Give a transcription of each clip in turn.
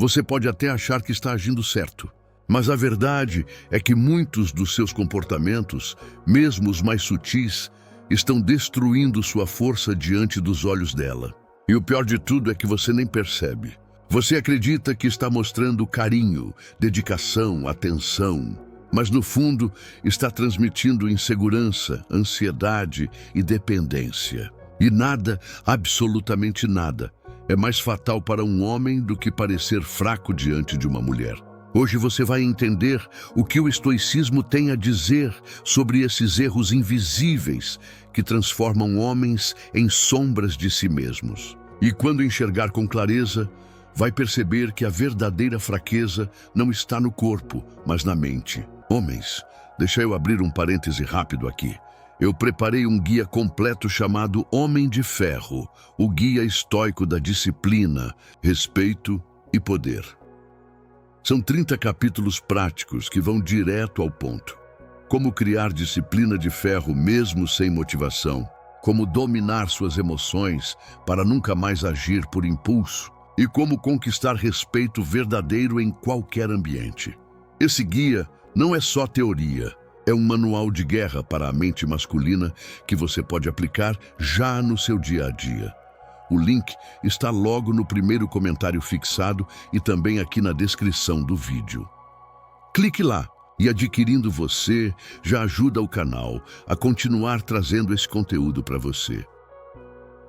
Você pode até achar que está agindo certo, mas a verdade é que muitos dos seus comportamentos, mesmo os mais sutis, estão destruindo sua força diante dos olhos dela. E o pior de tudo é que você nem percebe. Você acredita que está mostrando carinho, dedicação, atenção, mas no fundo está transmitindo insegurança, ansiedade e dependência. E nada, absolutamente nada, é mais fatal para um homem do que parecer fraco diante de uma mulher. Hoje você vai entender o que o estoicismo tem a dizer sobre esses erros invisíveis que transformam homens em sombras de si mesmos. E quando enxergar com clareza, vai perceber que a verdadeira fraqueza não está no corpo, mas na mente. Homens, deixa eu abrir um parêntese rápido aqui. Eu preparei um guia completo chamado Homem de Ferro, o guia estoico da disciplina, respeito e poder. São 30 capítulos práticos que vão direto ao ponto. Como criar disciplina de ferro mesmo sem motivação, como dominar suas emoções para nunca mais agir por impulso e como conquistar respeito verdadeiro em qualquer ambiente. Esse guia não é só teoria, é um manual de guerra para a mente masculina que você pode aplicar já no seu dia a dia. O link está logo no primeiro comentário fixado e também aqui na descrição do vídeo. Clique lá e adquirindo você já ajuda o canal a continuar trazendo esse conteúdo para você.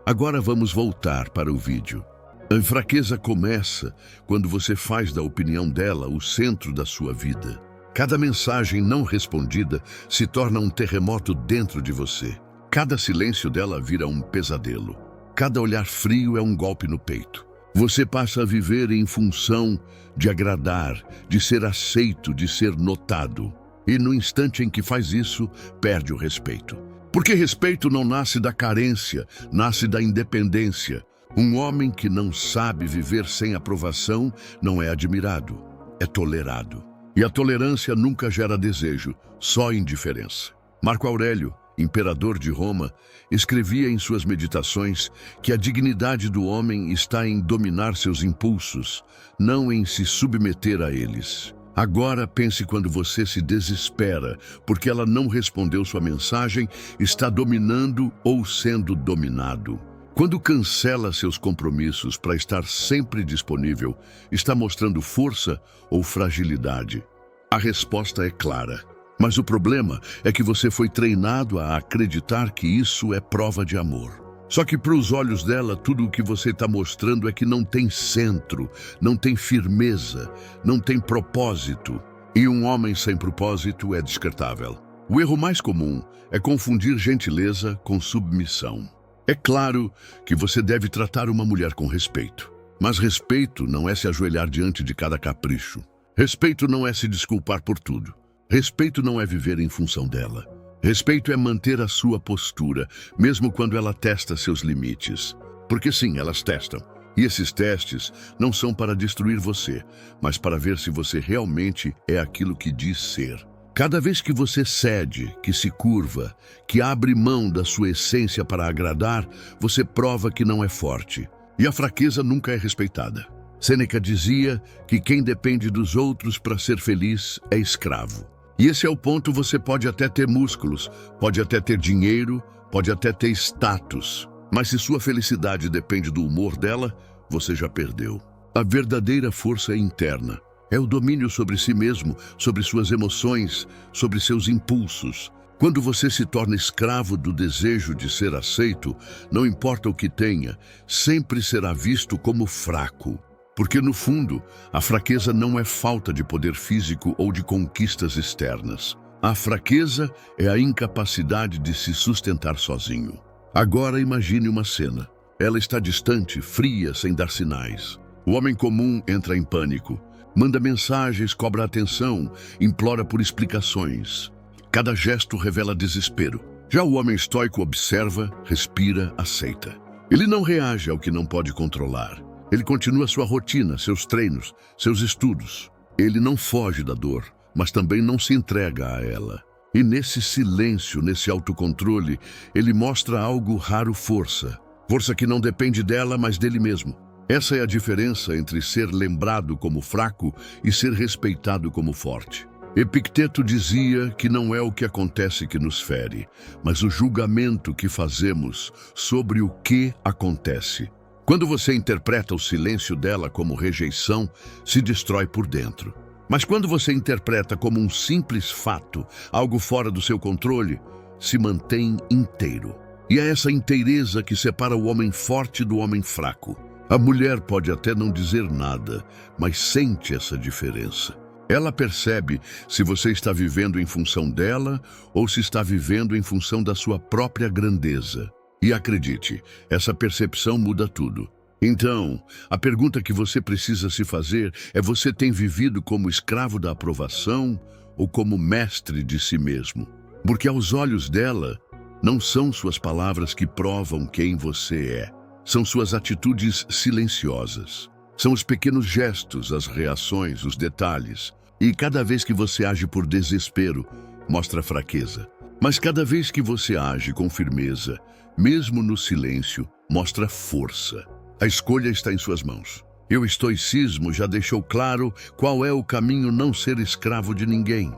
Agora vamos voltar para o vídeo. A fraqueza começa quando você faz da opinião dela o centro da sua vida. Cada mensagem não respondida se torna um terremoto dentro de você. Cada silêncio dela vira um pesadelo. Cada olhar frio é um golpe no peito. Você passa a viver em função de agradar, de ser aceito, de ser notado. E no instante em que faz isso, perde o respeito. Porque respeito não nasce da carência, nasce da independência. Um homem que não sabe viver sem aprovação não é admirado, é tolerado. E a tolerância nunca gera desejo, só indiferença. Marco Aurélio, imperador de Roma, escrevia em suas meditações que a dignidade do homem está em dominar seus impulsos, não em se submeter a eles. Agora pense quando você se desespera porque ela não respondeu sua mensagem, está dominando ou sendo dominado. Quando cancela seus compromissos para estar sempre disponível, está mostrando força ou fragilidade? A resposta é clara. Mas o problema é que você foi treinado a acreditar que isso é prova de amor. Só que para os olhos dela, tudo o que você está mostrando é que não tem centro, não tem firmeza, não tem propósito. E um homem sem propósito é descartável. O erro mais comum é confundir gentileza com submissão. É claro que você deve tratar uma mulher com respeito. Mas respeito não é se ajoelhar diante de cada capricho. Respeito não é se desculpar por tudo. Respeito não é viver em função dela. Respeito é manter a sua postura, mesmo quando ela testa seus limites. Porque sim, elas testam. E esses testes não são para destruir você, mas para ver se você realmente é aquilo que diz ser. Cada vez que você cede, que se curva, que abre mão da sua essência para agradar, você prova que não é forte. E a fraqueza nunca é respeitada. Sêneca dizia que quem depende dos outros para ser feliz é escravo. E esse é o ponto: você pode até ter músculos, pode até ter dinheiro, pode até ter status. Mas se sua felicidade depende do humor dela, você já perdeu. A verdadeira força é interna. É o domínio sobre si mesmo, sobre suas emoções, sobre seus impulsos. Quando você se torna escravo do desejo de ser aceito, não importa o que tenha, sempre será visto como fraco. Porque, no fundo, a fraqueza não é falta de poder físico ou de conquistas externas. A fraqueza é a incapacidade de se sustentar sozinho. Agora imagine uma cena. Ela está distante, fria, sem dar sinais. O homem comum entra em pânico. Manda mensagens, cobra atenção, implora por explicações. Cada gesto revela desespero. Já o homem estoico observa, respira, aceita. Ele não reage ao que não pode controlar. Ele continua sua rotina, seus treinos, seus estudos. Ele não foge da dor, mas também não se entrega a ela. E nesse silêncio, nesse autocontrole, ele mostra algo raro: força. Força que não depende dela, mas dele mesmo. Essa é a diferença entre ser lembrado como fraco e ser respeitado como forte. Epicteto dizia que não é o que acontece que nos fere, mas o julgamento que fazemos sobre o que acontece. Quando você interpreta o silêncio dela como rejeição, se destrói por dentro. Mas quando você interpreta como um simples fato, algo fora do seu controle, se mantém inteiro. E é essa inteireza que separa o homem forte do homem fraco. A mulher pode até não dizer nada, mas sente essa diferença. Ela percebe se você está vivendo em função dela ou se está vivendo em função da sua própria grandeza. E acredite, essa percepção muda tudo. Então, a pergunta que você precisa se fazer é: você tem vivido como escravo da aprovação ou como mestre de si mesmo? Porque aos olhos dela, não são suas palavras que provam quem você é. São suas atitudes silenciosas. São os pequenos gestos, as reações, os detalhes. E cada vez que você age por desespero, mostra fraqueza. Mas cada vez que você age com firmeza, mesmo no silêncio, mostra força. A escolha está em suas mãos. E o estoicismo já deixou claro qual é o caminho: não ser escravo de ninguém,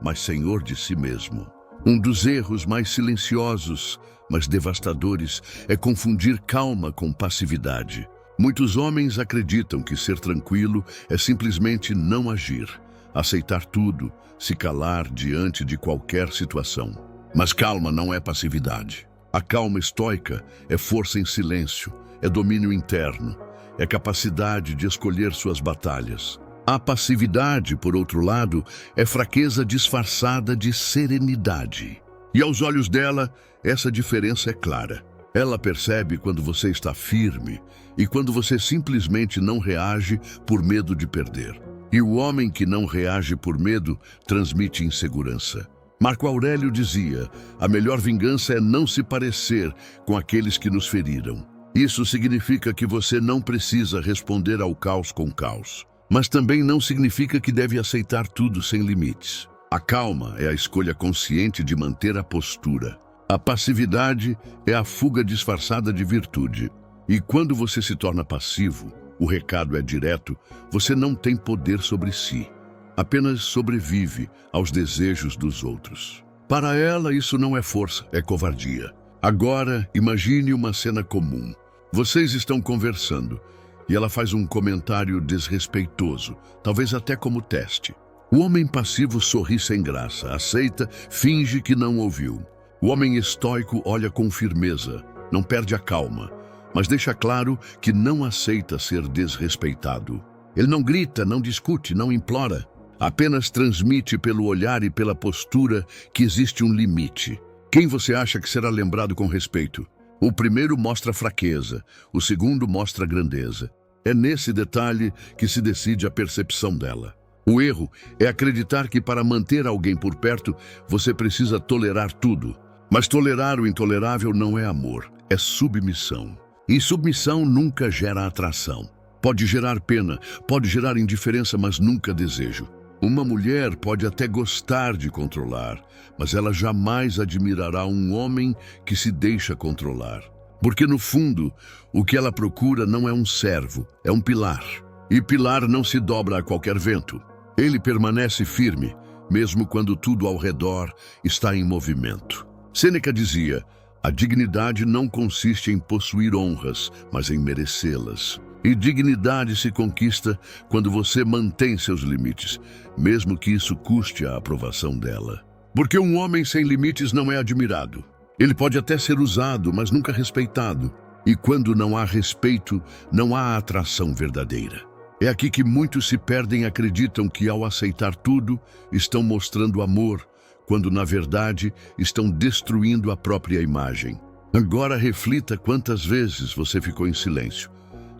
mas senhor de si mesmo. Um dos erros mais silenciosos, mas devastadores, é confundir calma com passividade. Muitos homens acreditam que ser tranquilo é simplesmente não agir, aceitar tudo, se calar diante de qualquer situação. Mas calma não é passividade. A calma estoica é força em silêncio, é domínio interno, é capacidade de escolher suas batalhas. A passividade, por outro lado, é fraqueza disfarçada de serenidade. E aos olhos dela, essa diferença é clara. Ela percebe quando você está firme e quando você simplesmente não reage por medo de perder. E o homem que não reage por medo transmite insegurança. Marco Aurélio dizia: a melhor vingança é não se parecer com aqueles que nos feriram. Isso significa que você não precisa responder ao caos com caos. Mas também não significa que deve aceitar tudo sem limites. A calma é a escolha consciente de manter a postura. A passividade é a fuga disfarçada de virtude. E quando você se torna passivo, o recado é direto: você não tem poder sobre si. Apenas sobrevive aos desejos dos outros. Para ela, isso não é força, é covardia. Agora, imagine uma cena comum. Vocês estão conversando e ela faz um comentário desrespeitoso, talvez até como teste. O homem passivo sorri sem graça, aceita, finge que não ouviu. O homem estoico olha com firmeza, não perde a calma, mas deixa claro que não aceita ser desrespeitado. Ele não grita, não discute, não implora. Apenas transmite pelo olhar e pela postura que existe um limite. Quem você acha que será lembrado com respeito? O primeiro mostra fraqueza, o segundo mostra grandeza. É nesse detalhe que se decide a percepção dela. O erro é acreditar que para manter alguém por perto, você precisa tolerar tudo. Mas tolerar o intolerável não é amor, é submissão. E submissão nunca gera atração. Pode gerar pena, pode gerar indiferença, mas nunca desejo. Uma mulher pode até gostar de controlar, mas ela jamais admirará um homem que se deixa controlar. Porque, no fundo, o que ela procura não é um servo, é um pilar. E pilar não se dobra a qualquer vento. Ele permanece firme, mesmo quando tudo ao redor está em movimento. Sêneca dizia: a dignidade não consiste em possuir honras, mas em merecê-las. E dignidade se conquista quando você mantém seus limites, mesmo que isso custe a aprovação dela. Porque um homem sem limites não é admirado. Ele pode até ser usado, mas nunca respeitado. E quando não há respeito, não há atração verdadeira. É aqui que muitos se perdem e acreditam que, ao aceitar tudo, estão mostrando amor, quando, na verdade, estão destruindo a própria imagem. Agora reflita quantas vezes você ficou em silêncio.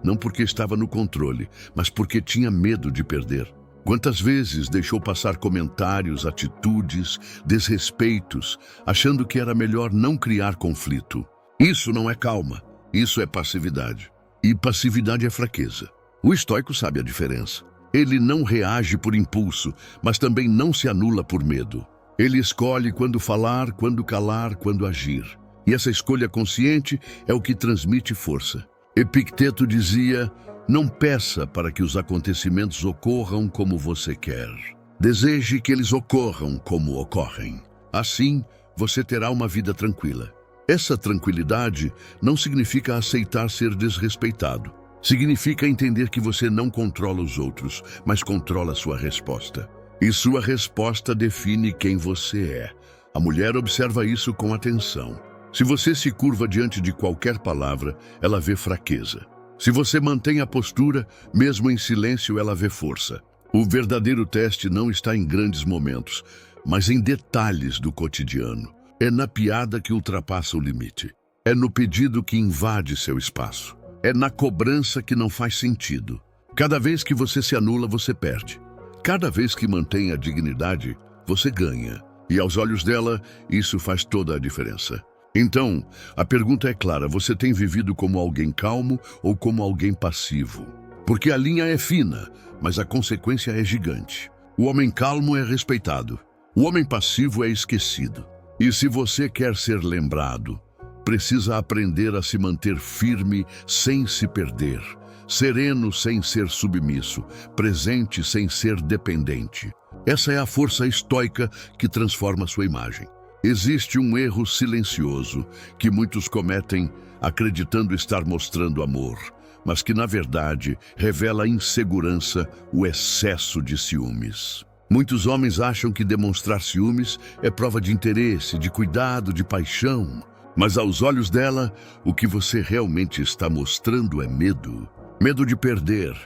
Não porque estava no controle, mas porque tinha medo de perder. Quantas vezes deixou passar comentários, atitudes, desrespeitos, achando que era melhor não criar conflito. Isso não é calma, isso é passividade. E passividade é fraqueza. O estoico sabe a diferença. Ele não reage por impulso, mas também não se anula por medo. Ele escolhe quando falar, quando calar, quando agir. E essa escolha consciente é o que transmite força. Epicteto dizia: Não peça para que os acontecimentos ocorram como você quer. Deseje que eles ocorram como ocorrem. Assim, você terá uma vida tranquila. Essa tranquilidade não significa aceitar ser desrespeitado. Significa entender que você não controla os outros, mas controla sua resposta. E sua resposta define quem você é. A mulher observa isso com atenção. Se você se curva diante de qualquer palavra, ela vê fraqueza. Se você mantém a postura, mesmo em silêncio, ela vê força. O verdadeiro teste não está em grandes momentos, mas em detalhes do cotidiano. É na piada que ultrapassa o limite. É no pedido que invade seu espaço. É na cobrança que não faz sentido. Cada vez que você se anula, você perde. Cada vez que mantém a dignidade, você ganha. E aos olhos dela, isso faz toda a diferença. Então, a pergunta é clara: você tem vivido como alguém calmo ou como alguém passivo? Porque a linha é fina, mas a consequência é gigante. O homem calmo é respeitado. O homem passivo é esquecido. E se você quer ser lembrado, precisa aprender a se manter firme sem se perder, sereno sem ser submisso, presente sem ser dependente. Essa é a força estoica que transforma sua imagem. Existe um erro silencioso que muitos cometem acreditando estar mostrando amor, mas que na verdade revela insegurança, o excesso de ciúmes. Muitos homens acham que demonstrar ciúmes é prova de interesse, de cuidado, de paixão. Mas aos olhos dela, o que você realmente está mostrando é medo. Medo de perder,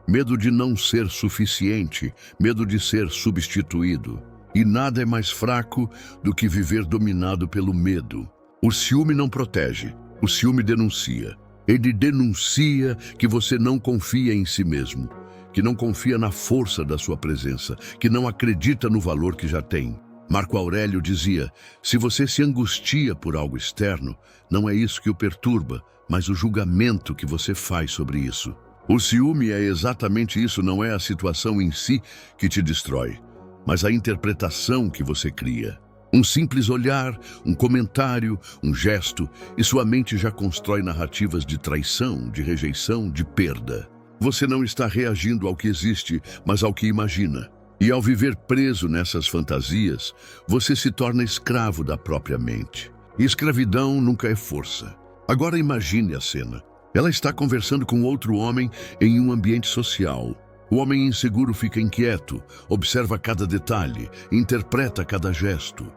medo de não ser suficiente, medo de ser substituído. E nada é mais fraco do que viver dominado pelo medo. O ciúme não protege, o ciúme denuncia. Ele denuncia que você não confia em si mesmo, que não confia na força da sua presença, que não acredita no valor que já tem. Marco Aurélio dizia: se você se angustia por algo externo, não é isso que o perturba, mas o julgamento que você faz sobre isso. O ciúme é exatamente isso, não é a situação em si que te destrói, mas a interpretação que você cria. Um simples olhar, um comentário, um gesto, e sua mente já constrói narrativas de traição, de rejeição, de perda. Você não está reagindo ao que existe, mas ao que imagina. E ao viver preso nessas fantasias, você se torna escravo da própria mente. E escravidão nunca é força. Agora imagine a cena. Ela está conversando com outro homem em um ambiente social. O homem inseguro fica inquieto, observa cada detalhe, interpreta cada gesto.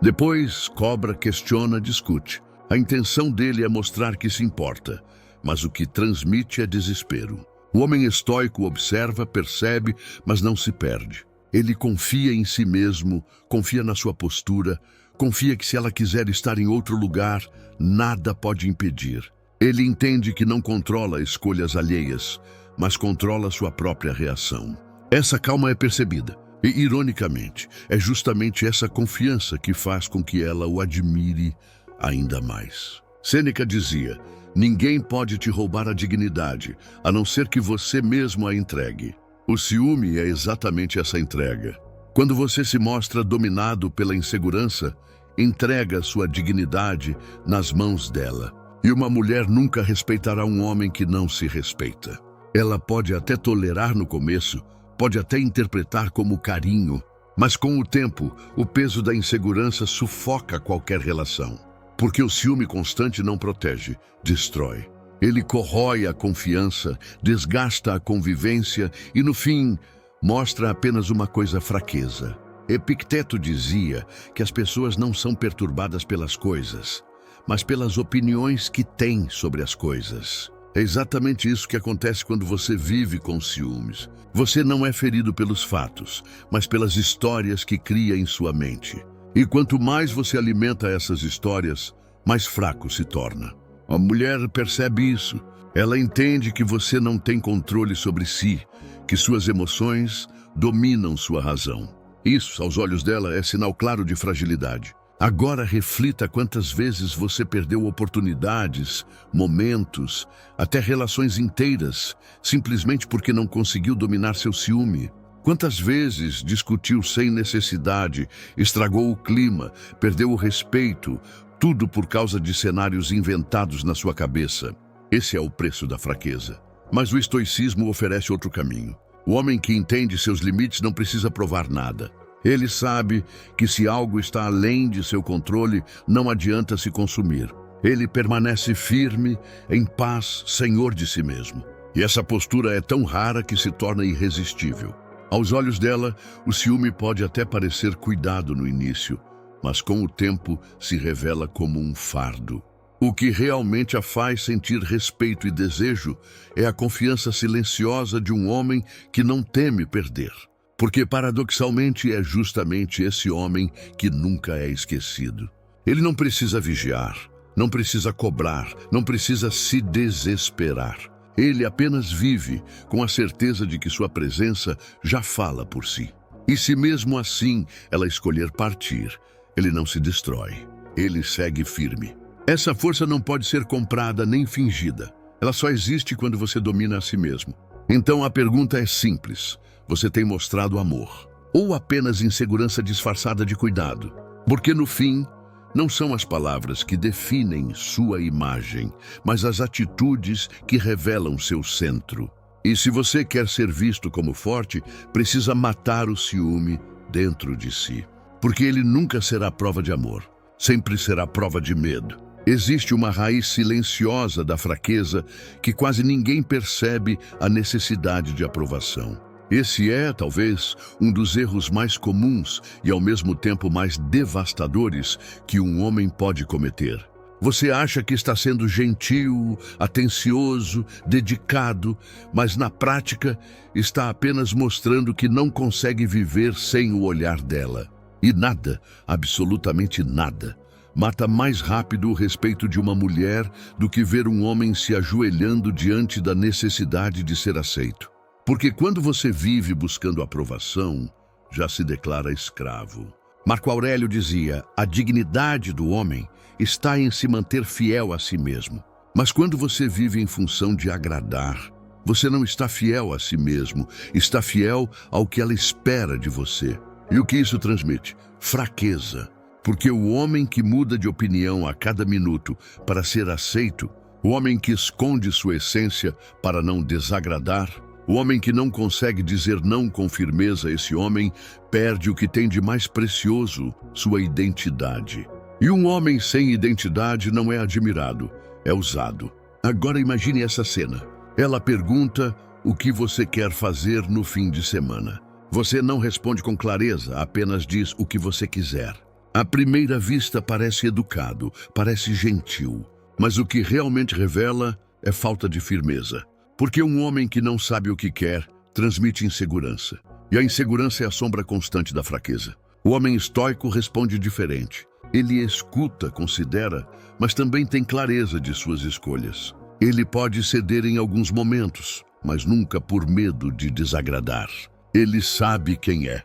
Depois, cobra, questiona, discute. A intenção dele é mostrar que se importa, mas o que transmite é desespero. O homem estoico observa, percebe, mas não se perde. Ele confia em si mesmo, confia na sua postura, confia que se ela quiser estar em outro lugar, nada pode impedir. Ele entende que não controla escolhas alheias, mas controla sua própria reação. Essa calma é percebida. E, ironicamente, é justamente essa confiança que faz com que ela o admire ainda mais. Sêneca dizia: ninguém pode te roubar a dignidade, a não ser que você mesmo a entregue. O ciúme é exatamente essa entrega. Quando você se mostra dominado pela insegurança, entrega sua dignidade nas mãos dela. E uma mulher nunca respeitará um homem que não se respeita. Ela pode até tolerar no começo, pode até interpretar como carinho, mas com o tempo, o peso da insegurança sufoca qualquer relação. Porque o ciúme constante não protege, destrói. Ele corrói a confiança, desgasta a convivência e, no fim, mostra apenas uma coisa: fraqueza. Epicteto dizia que as pessoas não são perturbadas pelas coisas, mas pelas opiniões que têm sobre as coisas. É exatamente isso que acontece quando você vive com ciúmes. Você não é ferido pelos fatos, mas pelas histórias que cria em sua mente. E quanto mais você alimenta essas histórias, mais fraco se torna. A mulher percebe isso. Ela entende que você não tem controle sobre si, que suas emoções dominam sua razão. Isso, aos olhos dela, é sinal claro de fragilidade. Agora reflita quantas vezes você perdeu oportunidades, momentos, até relações inteiras, simplesmente porque não conseguiu dominar seu ciúme. Quantas vezes discutiu sem necessidade, estragou o clima, perdeu o respeito, tudo por causa de cenários inventados na sua cabeça. Esse é o preço da fraqueza. Mas o estoicismo oferece outro caminho. O homem que entende seus limites não precisa provar nada. Ele sabe que se algo está além de seu controle, não adianta se consumir. Ele permanece firme, em paz, senhor de si mesmo. E essa postura é tão rara que se torna irresistível. Aos olhos dela, o ciúme pode até parecer cuidado no início, mas com o tempo se revela como um fardo. O que realmente a faz sentir respeito e desejo é a confiança silenciosa de um homem que não teme perder. Porque, paradoxalmente, é justamente esse homem que nunca é esquecido. Ele não precisa vigiar, não precisa cobrar, não precisa se desesperar. Ele apenas vive com a certeza de que sua presença já fala por si. E se mesmo assim ela escolher partir, ele não se destrói, ele segue firme. Essa força não pode ser comprada nem fingida. Ela só existe quando você domina a si mesmo. Então a pergunta é simples. Você tem mostrado amor? Ou apenas insegurança disfarçada de cuidado? Porque no fim, não são as palavras que definem sua imagem, mas as atitudes que revelam seu centro. E se você quer ser visto como forte, precisa matar o ciúme dentro de si. Porque ele nunca será prova de amor, sempre será prova de medo. Existe uma raiz silenciosa da fraqueza que quase ninguém percebe a necessidade de aprovação. Esse é, talvez, um dos erros mais comuns e, ao mesmo tempo, mais devastadores que um homem pode cometer. Você acha que está sendo gentil, atencioso, dedicado, mas na prática está apenas mostrando que não consegue viver sem o olhar dela. E nada, absolutamente nada, mata mais rápido o respeito de uma mulher do que ver um homem se ajoelhando diante da necessidade de ser aceito. Porque quando você vive buscando aprovação, já se declara escravo. Marco Aurélio dizia: a dignidade do homem está em se manter fiel a si mesmo. Mas quando você vive em função de agradar, você não está fiel a si mesmo, está fiel ao que ela espera de você. E o que isso transmite? Fraqueza. Porque o homem que muda de opinião a cada minuto para ser aceito, o homem que esconde sua essência para não desagradar, o homem que não consegue dizer não com firmeza, esse homem perde o que tem de mais precioso, sua identidade. E um homem sem identidade não é admirado, é usado. Agora imagine essa cena. Ela pergunta o que você quer fazer no fim de semana. Você não responde com clareza, apenas diz o que você quiser. À primeira vista parece educado, parece gentil, mas o que realmente revela é falta de firmeza. Porque um homem que não sabe o que quer transmite insegurança. E a insegurança é a sombra constante da fraqueza. O homem estoico responde diferente. Ele escuta, considera, mas também tem clareza de suas escolhas. Ele pode ceder em alguns momentos, mas nunca por medo de desagradar. Ele sabe quem é.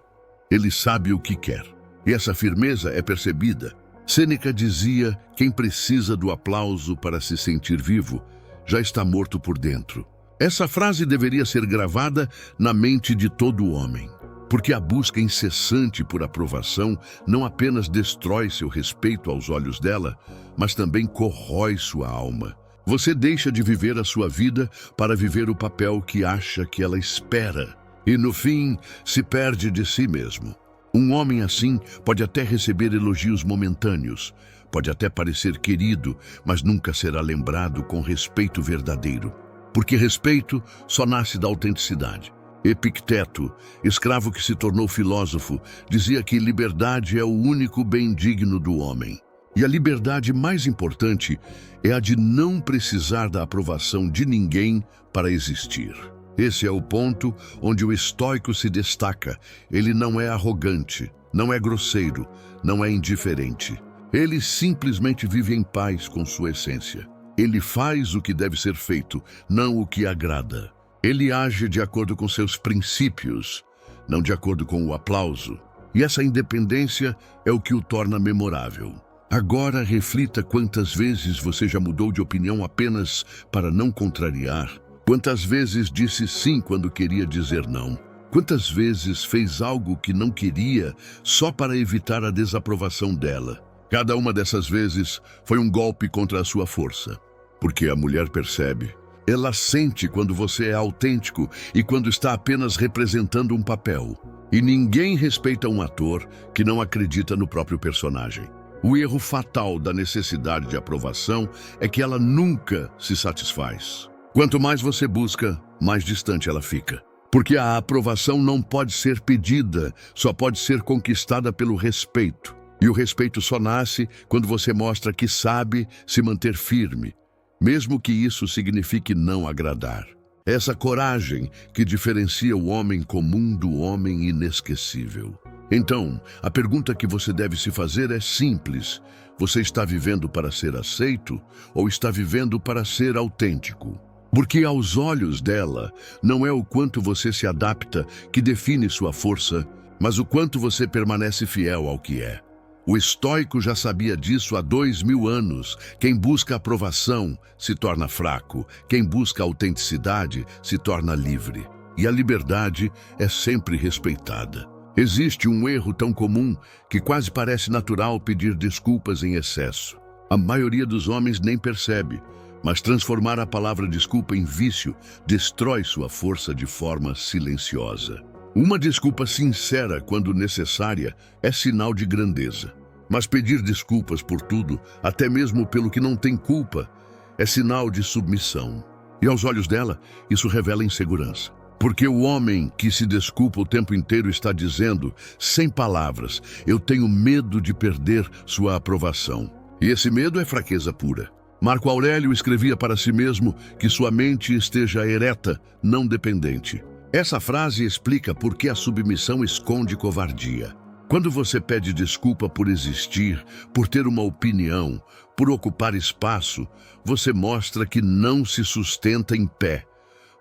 Ele sabe o que quer. E essa firmeza é percebida. Sêneca dizia: quem precisa do aplauso para se sentir vivo, já está morto por dentro. Essa frase deveria ser gravada na mente de todo homem, porque a busca incessante por aprovação não apenas destrói seu respeito aos olhos dela, mas também corrói sua alma. Você deixa de viver a sua vida para viver o papel que acha que ela espera, e no fim se perde de si mesmo. Um homem assim pode até receber elogios momentâneos, pode até parecer querido, mas nunca será lembrado com respeito verdadeiro. Porque respeito só nasce da autenticidade. Epicteto, escravo que se tornou filósofo, dizia que liberdade é o único bem digno do homem. E a liberdade mais importante é a de não precisar da aprovação de ninguém para existir. Esse é o ponto onde o estoico se destaca. Ele não é arrogante, não é grosseiro, não é indiferente. Ele simplesmente vive em paz com sua essência. Ele faz o que deve ser feito, não o que agrada. Ele age de acordo com seus princípios, não de acordo com o aplauso. E essa independência é o que o torna memorável. Agora reflita quantas vezes você já mudou de opinião apenas para não contrariar. Quantas vezes disse sim quando queria dizer não. Quantas vezes fez algo que não queria só para evitar a desaprovação dela. Cada uma dessas vezes foi um golpe contra a sua força. Porque a mulher percebe, Ela sente quando você é autêntico e quando está apenas representando um papel. E ninguém respeita um ator que não acredita no próprio personagem. O erro fatal da necessidade de aprovação é que ela nunca se satisfaz. Quanto mais você busca, mais distante ela fica. Porque a aprovação não pode ser pedida, só pode ser conquistada pelo respeito. E o respeito só nasce quando você mostra que sabe se manter firme, mesmo que isso signifique não agradar. Essa coragem que diferencia o homem comum do homem inesquecível. Então, a pergunta que você deve se fazer é simples. Você está vivendo para ser aceito ou está vivendo para ser autêntico? Porque aos olhos dela, não é o quanto você se adapta que define sua força, mas o quanto você permanece fiel ao que é. O estoico já sabia disso há 2000 anos. Quem busca aprovação se torna fraco. Quem busca autenticidade se torna livre. E a liberdade é sempre respeitada. Existe um erro tão comum que quase parece natural pedir desculpas em excesso. A maioria dos homens nem percebe, mas transformar a palavra desculpa em vício destrói sua força de forma silenciosa. Uma desculpa sincera, quando necessária, é sinal de grandeza. Mas pedir desculpas por tudo, até mesmo pelo que não tem culpa, é sinal de submissão. E aos olhos dela, isso revela insegurança. Porque o homem que se desculpa o tempo inteiro está dizendo, sem palavras, eu tenho medo de perder sua aprovação. E esse medo é fraqueza pura. Marco Aurélio escrevia para si mesmo que sua mente esteja ereta, não dependente. Essa frase explica por que a submissão esconde covardia. Quando você pede desculpa por existir, por ter uma opinião, por ocupar espaço, você mostra que não se sustenta em pé.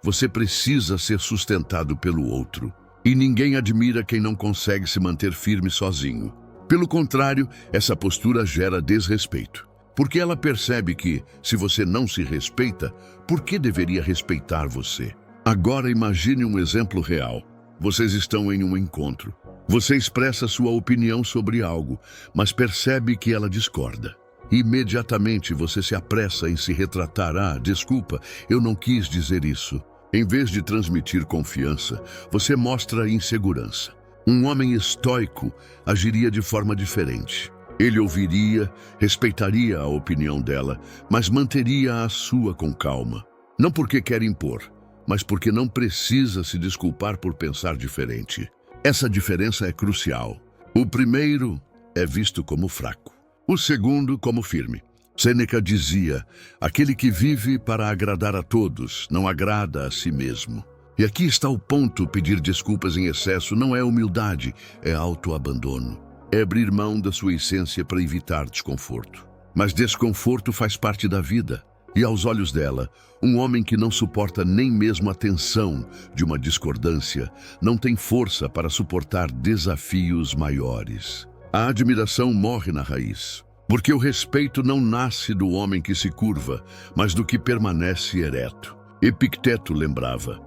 Você precisa ser sustentado pelo outro. E ninguém admira quem não consegue se manter firme sozinho. Pelo contrário, essa postura gera desrespeito. Porque ela percebe que, se você não se respeita, por que deveria respeitar você? Agora imagine um exemplo real. Vocês estão em um encontro. Você expressa sua opinião sobre algo, mas percebe que ela discorda. Imediatamente você se apressa em se retratar. Desculpa, eu não quis dizer isso. Em vez de transmitir confiança, você mostra insegurança. Um homem estoico agiria de forma diferente. Ele ouviria, respeitaria a opinião dela, mas manteria a sua com calma. Não porque quer impor, mas porque não precisa se desculpar por pensar diferente. Essa diferença é crucial. O primeiro é visto como fraco, o segundo como firme. Sêneca dizia, aquele que vive para agradar a todos, não agrada a si mesmo. E aqui está o ponto: pedir desculpas em excesso não é humildade, é autoabandono. É abrir mão da sua essência para evitar desconforto. Mas desconforto faz parte da vida. E aos olhos dela, um homem que não suporta nem mesmo a tensão de uma discordância, não tem força para suportar desafios maiores. A admiração morre na raiz. Porque o respeito não nasce do homem que se curva, mas do que permanece ereto. Epicteto lembrava,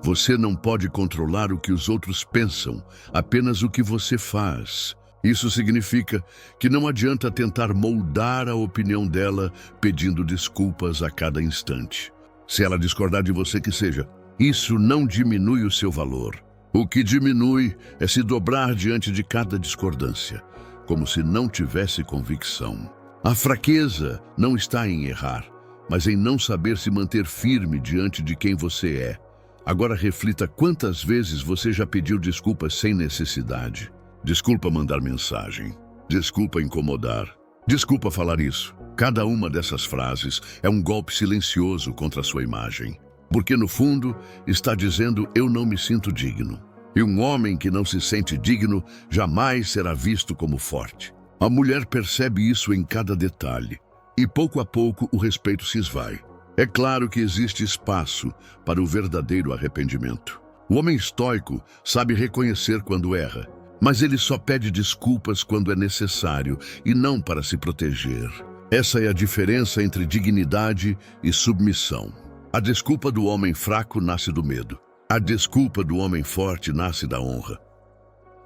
você não pode controlar o que os outros pensam, apenas o que você faz. Isso significa que não adianta tentar moldar a opinião dela pedindo desculpas a cada instante. Se ela discordar de você, que seja. Isso não diminui o seu valor. O que diminui é se dobrar diante de cada discordância, como se não tivesse convicção. A fraqueza não está em errar, mas em não saber se manter firme diante de quem você é. Agora reflita quantas vezes você já pediu desculpas sem necessidade. Desculpa mandar mensagem. Desculpa incomodar. Desculpa falar isso. Cada uma dessas frases é um golpe silencioso contra a sua imagem. Porque no fundo está dizendo eu não me sinto digno. E um homem que não se sente digno jamais será visto como forte. A mulher percebe isso em cada detalhe. E pouco a pouco o respeito se esvai. É claro que existe espaço para o verdadeiro arrependimento. O homem estoico sabe reconhecer quando erra. Mas ele só pede desculpas quando é necessário e não para se proteger. Essa é a diferença entre dignidade e submissão. A desculpa do homem fraco nasce do medo. A desculpa do homem forte nasce da honra.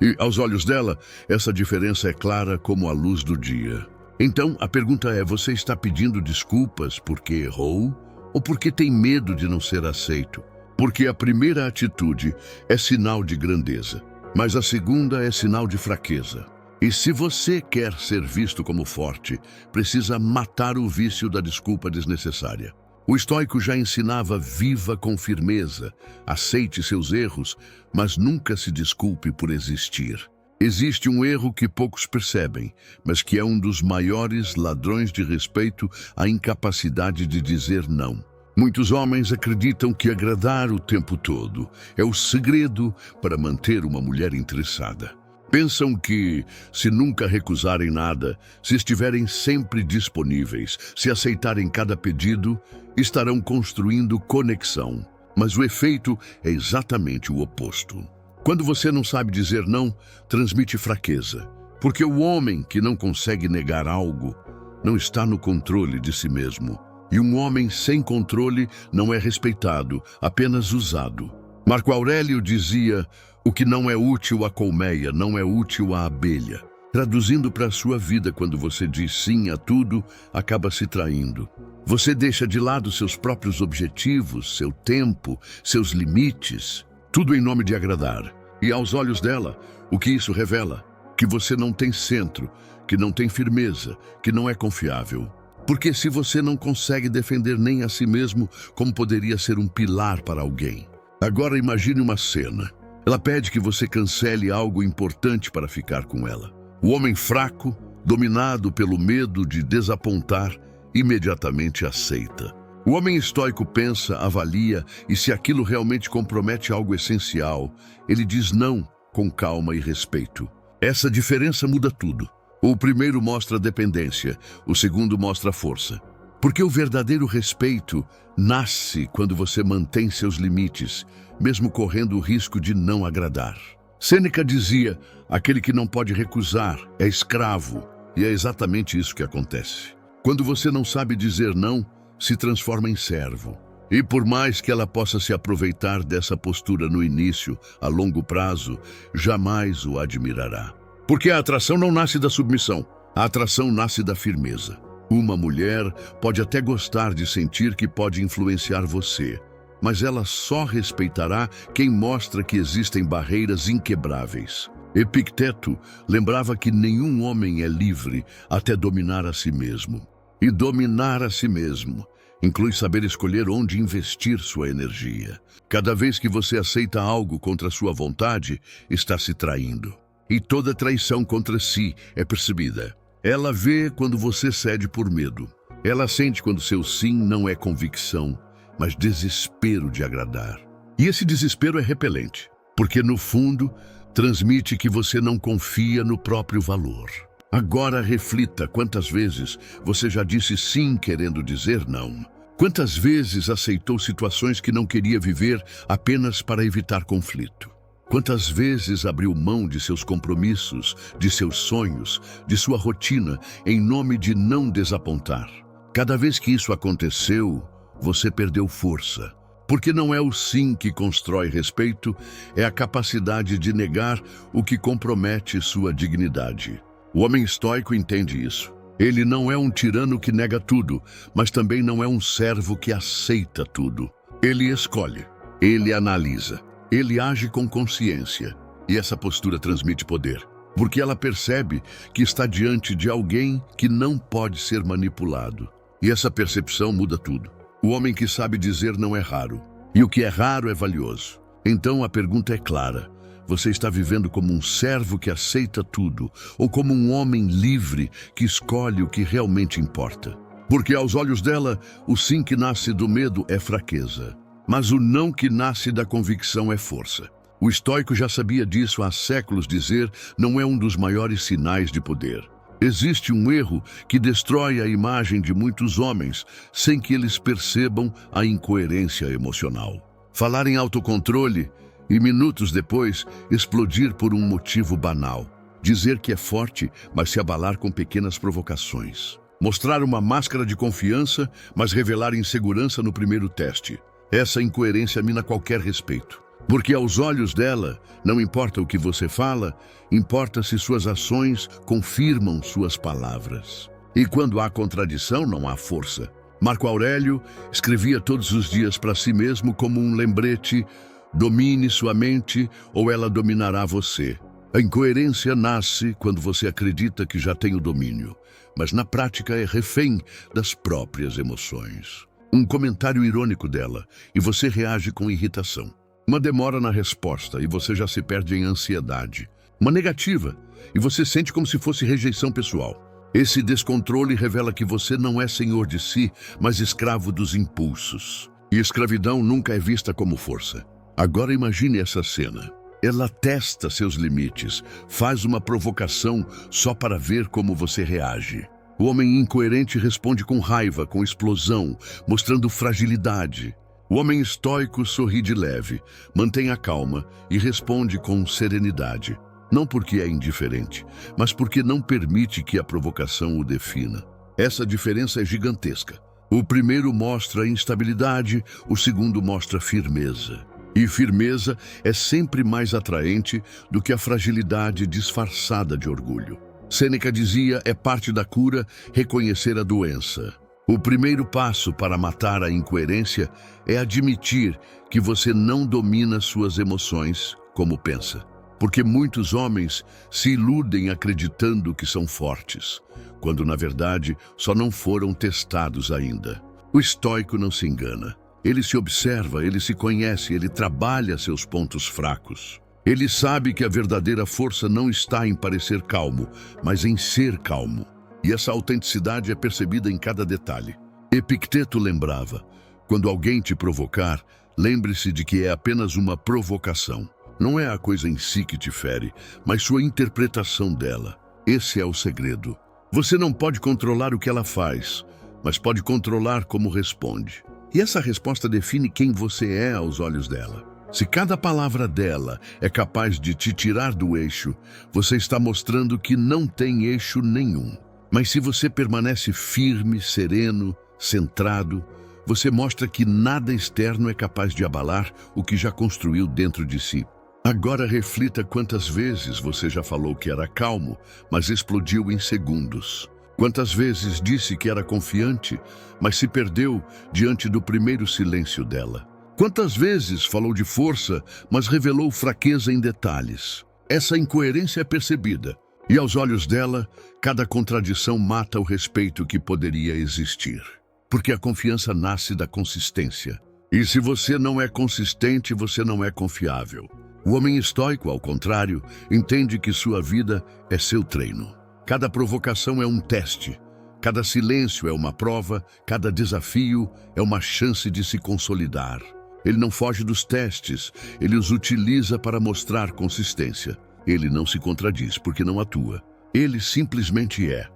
E, aos olhos dela, essa diferença é clara como a luz do dia. Então, a pergunta é, você está pedindo desculpas porque errou ou porque tem medo de não ser aceito. Porque a primeira atitude é sinal de grandeza, mas a segunda é sinal de fraqueza. E se você quer ser visto como forte, precisa matar o vício da desculpa desnecessária. O estoico já ensinava: viva com firmeza, aceite seus erros, mas nunca se desculpe por existir. Existe um erro que poucos percebem, mas que é um dos maiores ladrões de respeito: a incapacidade de dizer não. Muitos homens acreditam que agradar o tempo todo é o segredo para manter uma mulher interessada. Pensam que, se nunca recusarem nada, se estiverem sempre disponíveis, se aceitarem cada pedido, estarão construindo conexão. Mas o efeito é exatamente o oposto. Quando você não sabe dizer não, transmite fraqueza. Porque o homem que não consegue negar algo não está no controle de si mesmo. E um homem sem controle não é respeitado, apenas usado. Marco Aurélio dizia: o que não é útil à colmeia não é útil à abelha. Traduzindo para a sua vida, quando você diz sim a tudo, acaba se traindo. Você deixa de lado seus próprios objetivos, seu tempo, seus limites, tudo em nome de agradar. E aos olhos dela, o que isso revela? Que você não tem centro, que não tem firmeza, que não é confiável. Porque se você não consegue defender nem a si mesmo, como poderia ser um pilar para alguém? Agora imagine uma cena. Ela pede que você cancele algo importante para ficar com ela. O homem fraco, dominado pelo medo de desapontar, imediatamente aceita. O homem estoico pensa, avalia, e se aquilo realmente compromete algo essencial, ele diz não com calma e respeito. Essa diferença muda tudo. O primeiro mostra dependência, o segundo mostra força. Porque o verdadeiro respeito nasce quando você mantém seus limites, mesmo correndo o risco de não agradar. Sêneca dizia: aquele que não pode recusar é escravo, e é exatamente isso que acontece. Quando você não sabe dizer não, se transforma em servo. E por mais que ela possa se aproveitar dessa postura no início, a longo prazo, jamais o admirará. Porque a atração não nasce da submissão, a atração nasce da firmeza. Uma mulher pode até gostar de sentir que pode influenciar você, mas ela só respeitará quem mostra que existem barreiras inquebráveis. Epicteto lembrava que nenhum homem é livre até dominar a si mesmo. E dominar a si mesmo inclui saber escolher onde investir sua energia. Cada vez que você aceita algo contra sua vontade, está se traindo. E toda traição contra si é percebida. Ela vê quando você cede por medo. Ela sente quando seu sim não é convicção, mas desespero de agradar. E esse desespero é repelente, porque no fundo transmite que você não confia no próprio valor. Agora reflita quantas vezes você já disse sim querendo dizer não. Quantas vezes aceitou situações que não queria viver apenas para evitar conflito. Quantas vezes abriu mão de seus compromissos, de seus sonhos, de sua rotina, em nome de não desapontar. Cada vez que isso aconteceu, você perdeu força. Porque não é o sim que constrói respeito, é a capacidade de negar o que compromete sua dignidade. O homem estoico entende isso. Ele não é um tirano que nega tudo, mas também não é um servo que aceita tudo. Ele escolhe, ele analisa. Ele age com consciência, e essa postura transmite poder, porque ela percebe que está diante de alguém que não pode ser manipulado. E essa percepção muda tudo. O homem que sabe dizer não é raro, e o que é raro é valioso. Então a pergunta é clara: você está vivendo como um servo que aceita tudo, ou como um homem livre que escolhe o que realmente importa? Porque aos olhos dela, o sim que nasce do medo é fraqueza. Mas o não que nasce da convicção é força. O estoico já sabia disso há séculos. Dizer não é um dos maiores sinais de poder. Existe um erro que destrói a imagem de muitos homens sem que eles percebam a incoerência emocional. Falar em autocontrole e minutos depois explodir por um motivo banal. Dizer que é forte, mas se abalar com pequenas provocações. Mostrar uma máscara de confiança, mas revelar insegurança no primeiro teste. Essa incoerência mina qualquer respeito. Porque aos olhos dela, não importa o que você fala, importa se suas ações confirmam suas palavras. E quando há contradição, não há força. Marco Aurélio escrevia todos os dias para si mesmo como um lembrete: domine sua mente ou ela dominará você. A incoerência nasce quando você acredita que já tem o domínio, mas na prática é refém das próprias emoções. Um comentário irônico dela e você reage com irritação. Uma demora na resposta e você já se perde em ansiedade. Uma negativa e você sente como se fosse rejeição pessoal. Esse descontrole revela que você não é senhor de si, mas escravo dos impulsos. E escravidão nunca é vista como força. Agora imagine essa cena. Ela testa seus limites, faz uma provocação só para ver como você reage. O homem incoerente responde com raiva, com explosão, mostrando fragilidade. O homem estoico sorri de leve, mantém a calma e responde com serenidade. Não porque é indiferente, mas porque não permite que a provocação o defina. Essa diferença é gigantesca. O primeiro mostra instabilidade, o segundo mostra firmeza. E firmeza é sempre mais atraente do que a fragilidade disfarçada de orgulho. Sêneca dizia: é parte da cura reconhecer a doença. O primeiro passo para matar a incoerência é admitir que você não domina suas emoções como pensa. Porque muitos homens se iludem acreditando que são fortes, quando na verdade só não foram testados ainda. O estoico não se engana. Ele se observa, ele se conhece, ele trabalha seus pontos fracos. Ele sabe que a verdadeira força não está em parecer calmo, mas em ser calmo. E essa autenticidade é percebida em cada detalhe. Epicteto lembrava: quando alguém te provocar, lembre-se de que é apenas uma provocação. Não é a coisa em si que te fere, mas sua interpretação dela. Esse é o segredo. Você não pode controlar o que ela faz, mas pode controlar como responde. E essa resposta define quem você é aos olhos dela. Se cada palavra dela é capaz de te tirar do eixo, você está mostrando que não tem eixo nenhum. Mas se você permanece firme, sereno, centrado, você mostra que nada externo é capaz de abalar o que já construiu dentro de si. Agora reflita quantas vezes você já falou que era calmo, mas explodiu em segundos. Quantas vezes disse que era confiante, mas se perdeu diante do primeiro silêncio dela. Quantas vezes falou de força, mas revelou fraqueza em detalhes. Essa incoerência é percebida, e aos olhos dela, cada contradição mata o respeito que poderia existir. Porque a confiança nasce da consistência. E se você não é consistente, você não é confiável. O homem estoico, ao contrário, entende que sua vida é seu treino. Cada provocação é um teste, cada silêncio é uma prova, cada desafio é uma chance de se consolidar. Ele não foge dos testes, ele os utiliza para mostrar consistência. Ele não se contradiz porque não atua. Ele simplesmente é.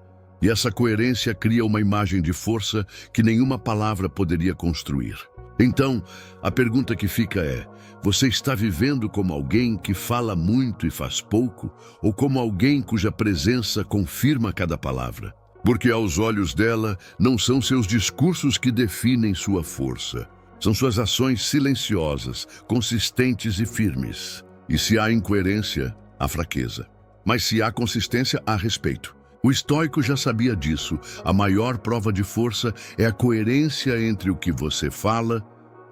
E essa coerência cria uma imagem de força que nenhuma palavra poderia construir. Então, a pergunta que fica é: você está vivendo como alguém que fala muito e faz pouco, ou como alguém cuja presença confirma cada palavra? Porque aos olhos dela, não são seus discursos que definem sua força. São suas ações silenciosas, consistentes e firmes. E se há incoerência, há fraqueza. Mas se há consistência, há respeito. O estoico já sabia disso. A maior prova de força é a coerência entre o que você fala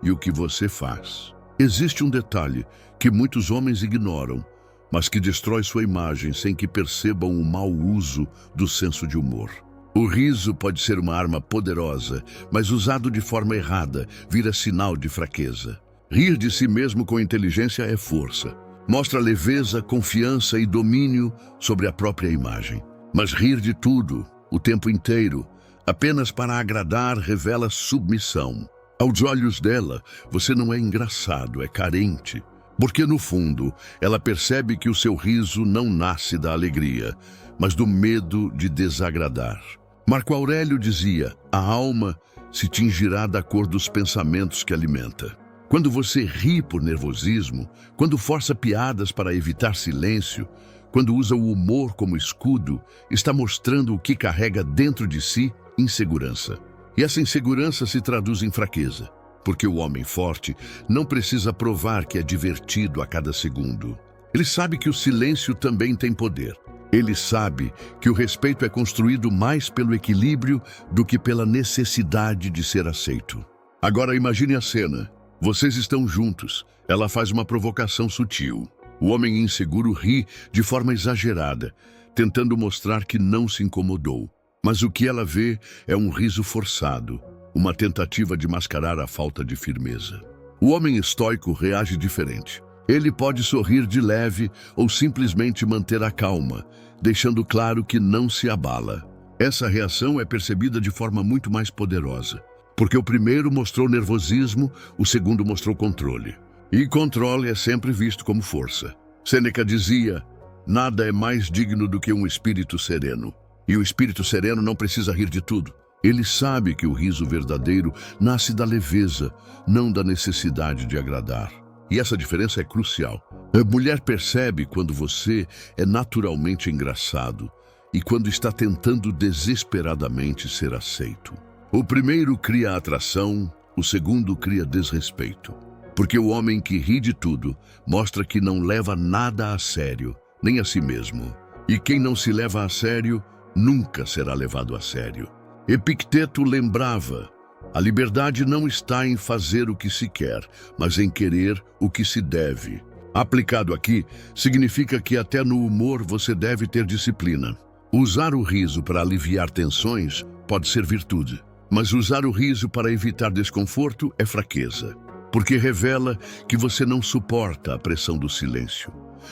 e o que você faz. Existe um detalhe que muitos homens ignoram, mas que destrói sua imagem sem que percebam o mau uso do senso de humor. O riso pode ser uma arma poderosa, mas usado de forma errada, vira sinal de fraqueza. Rir de si mesmo com inteligência é força. Mostra leveza, confiança e domínio sobre a própria imagem. Mas rir de tudo, o tempo inteiro, apenas para agradar, revela submissão. Aos olhos dela, você não é engraçado, é carente. Porque no fundo, ela percebe que o seu riso não nasce da alegria, mas do medo de desagradar. Marco Aurélio dizia: a alma se tingirá da cor dos pensamentos que alimenta. Quando você ri por nervosismo, quando força piadas para evitar silêncio, quando usa o humor como escudo, está mostrando o que carrega dentro de si: insegurança. E essa insegurança se traduz em fraqueza, porque o homem forte não precisa provar que é divertido a cada segundo. Ele sabe que o silêncio também tem poder. Ele sabe que o respeito é construído mais pelo equilíbrio do que pela necessidade de ser aceito. Agora imagine a cena. Vocês estão juntos. Ela faz uma provocação sutil. O homem inseguro ri de forma exagerada, tentando mostrar que não se incomodou. Mas o que ela vê é um riso forçado, uma tentativa de mascarar a falta de firmeza. O homem estoico reage diferente. Ele pode sorrir de leve ou simplesmente manter a calma, deixando claro que não se abala. Essa reação é percebida de forma muito mais poderosa, porque o primeiro mostrou nervosismo, o segundo mostrou controle. E controle é sempre visto como força. Sêneca dizia: nada é mais digno do que um espírito sereno. E o espírito sereno não precisa rir de tudo. Ele sabe que o riso verdadeiro nasce da leveza, não da necessidade de agradar. E essa diferença é crucial. A mulher percebe quando você é naturalmente engraçado e quando está tentando desesperadamente ser aceito. O primeiro cria atração, o segundo cria desrespeito. Porque o homem que ri de tudo mostra que não leva nada a sério, nem a si mesmo. E quem não se leva a sério, nunca será levado a sério. Epicteto lembrava: a liberdade não está em fazer o que se quer, mas em querer o que se deve. Aplicado aqui, significa que até no humor você deve ter disciplina. Usar o riso para aliviar tensões pode ser virtude, mas usar o riso para evitar desconforto é fraqueza, porque revela que você não suporta a pressão do silêncio,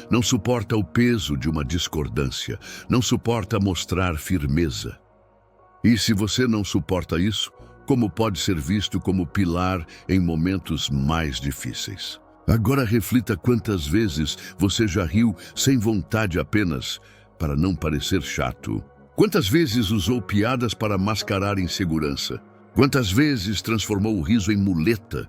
não suporta o peso de uma discordância, não suporta mostrar firmeza. E se você não suporta isso, como pode ser visto como pilar em momentos mais difíceis? Agora reflita quantas vezes você já riu sem vontade apenas para não parecer chato. Quantas vezes usou piadas para mascarar insegurança? Quantas vezes transformou o riso em muleta,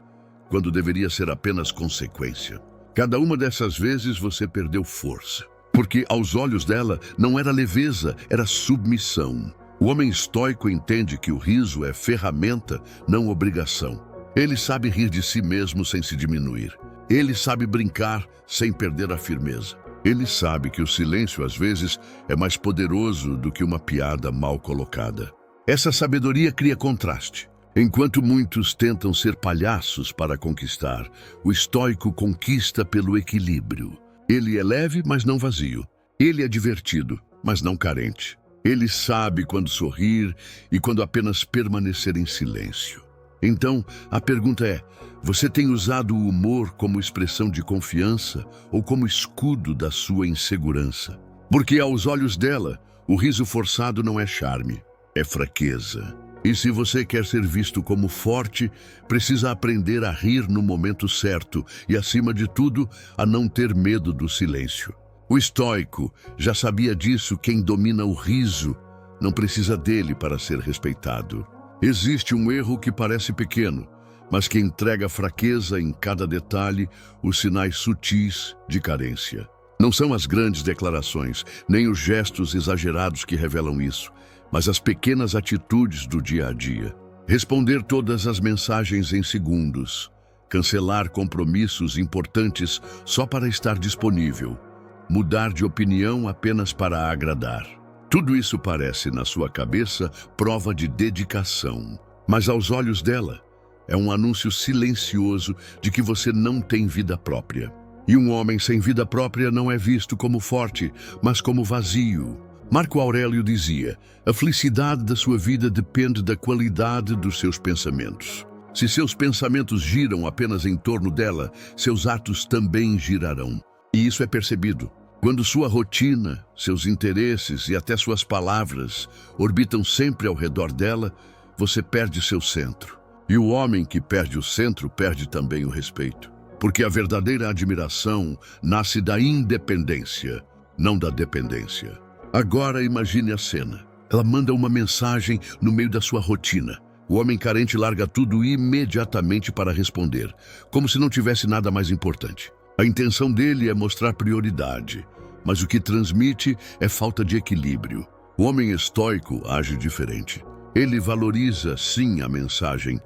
quando deveria ser apenas consequência? Cada uma dessas vezes você perdeu força, porque aos olhos dela não era leveza, era submissão. O homem estoico entende que o riso é ferramenta, não obrigação. Ele sabe rir de si mesmo sem se diminuir. Ele sabe brincar sem perder a firmeza. Ele sabe que o silêncio, às vezes, é mais poderoso do que uma piada mal colocada. Essa sabedoria cria contraste. Enquanto muitos tentam ser palhaços para conquistar, o estoico conquista pelo equilíbrio. Ele é leve, mas não vazio. Ele é divertido, mas não carente. Ele sabe quando sorrir e quando apenas permanecer em silêncio. Então, a pergunta é: você tem usado o humor como expressão de confiança ou como escudo da sua insegurança? Porque aos olhos dela, o riso forçado não é charme, é fraqueza. E se você quer ser visto como forte, precisa aprender a rir no momento certo e, acima de tudo, a não ter medo do silêncio. O estoico já sabia disso. Quem domina o riso não precisa dele para ser respeitado. Existe um erro que parece pequeno, mas que entrega fraqueza em cada detalhe, os sinais sutis de carência. Não são as grandes declarações, nem os gestos exagerados que revelam isso, mas as pequenas atitudes do dia a dia. Responder todas as mensagens em segundos, cancelar compromissos importantes só para estar disponível, mudar de opinião apenas para agradar. Tudo isso parece, na sua cabeça, prova de dedicação. Mas aos olhos dela, é um anúncio silencioso de que você não tem vida própria. E um homem sem vida própria não é visto como forte, mas como vazio. Marco Aurélio dizia: a felicidade da sua vida depende da qualidade dos seus pensamentos. Se seus pensamentos giram apenas em torno dela, seus atos também girarão. E isso é percebido quando sua rotina, seus interesses e até suas palavras orbitam sempre ao redor dela. Você perde seu centro. E o homem que perde o centro perde também o respeito. Porque a verdadeira admiração nasce da independência, não da dependência. Agora imagine a cena. Ela manda uma mensagem no meio da sua rotina. O homem carente larga tudo imediatamente para responder, como se não tivesse nada mais importante. A intenção dele é mostrar prioridade, mas o que transmite é falta de equilíbrio. O homem estoico age diferente. Ele valoriza, sim, a mensagem,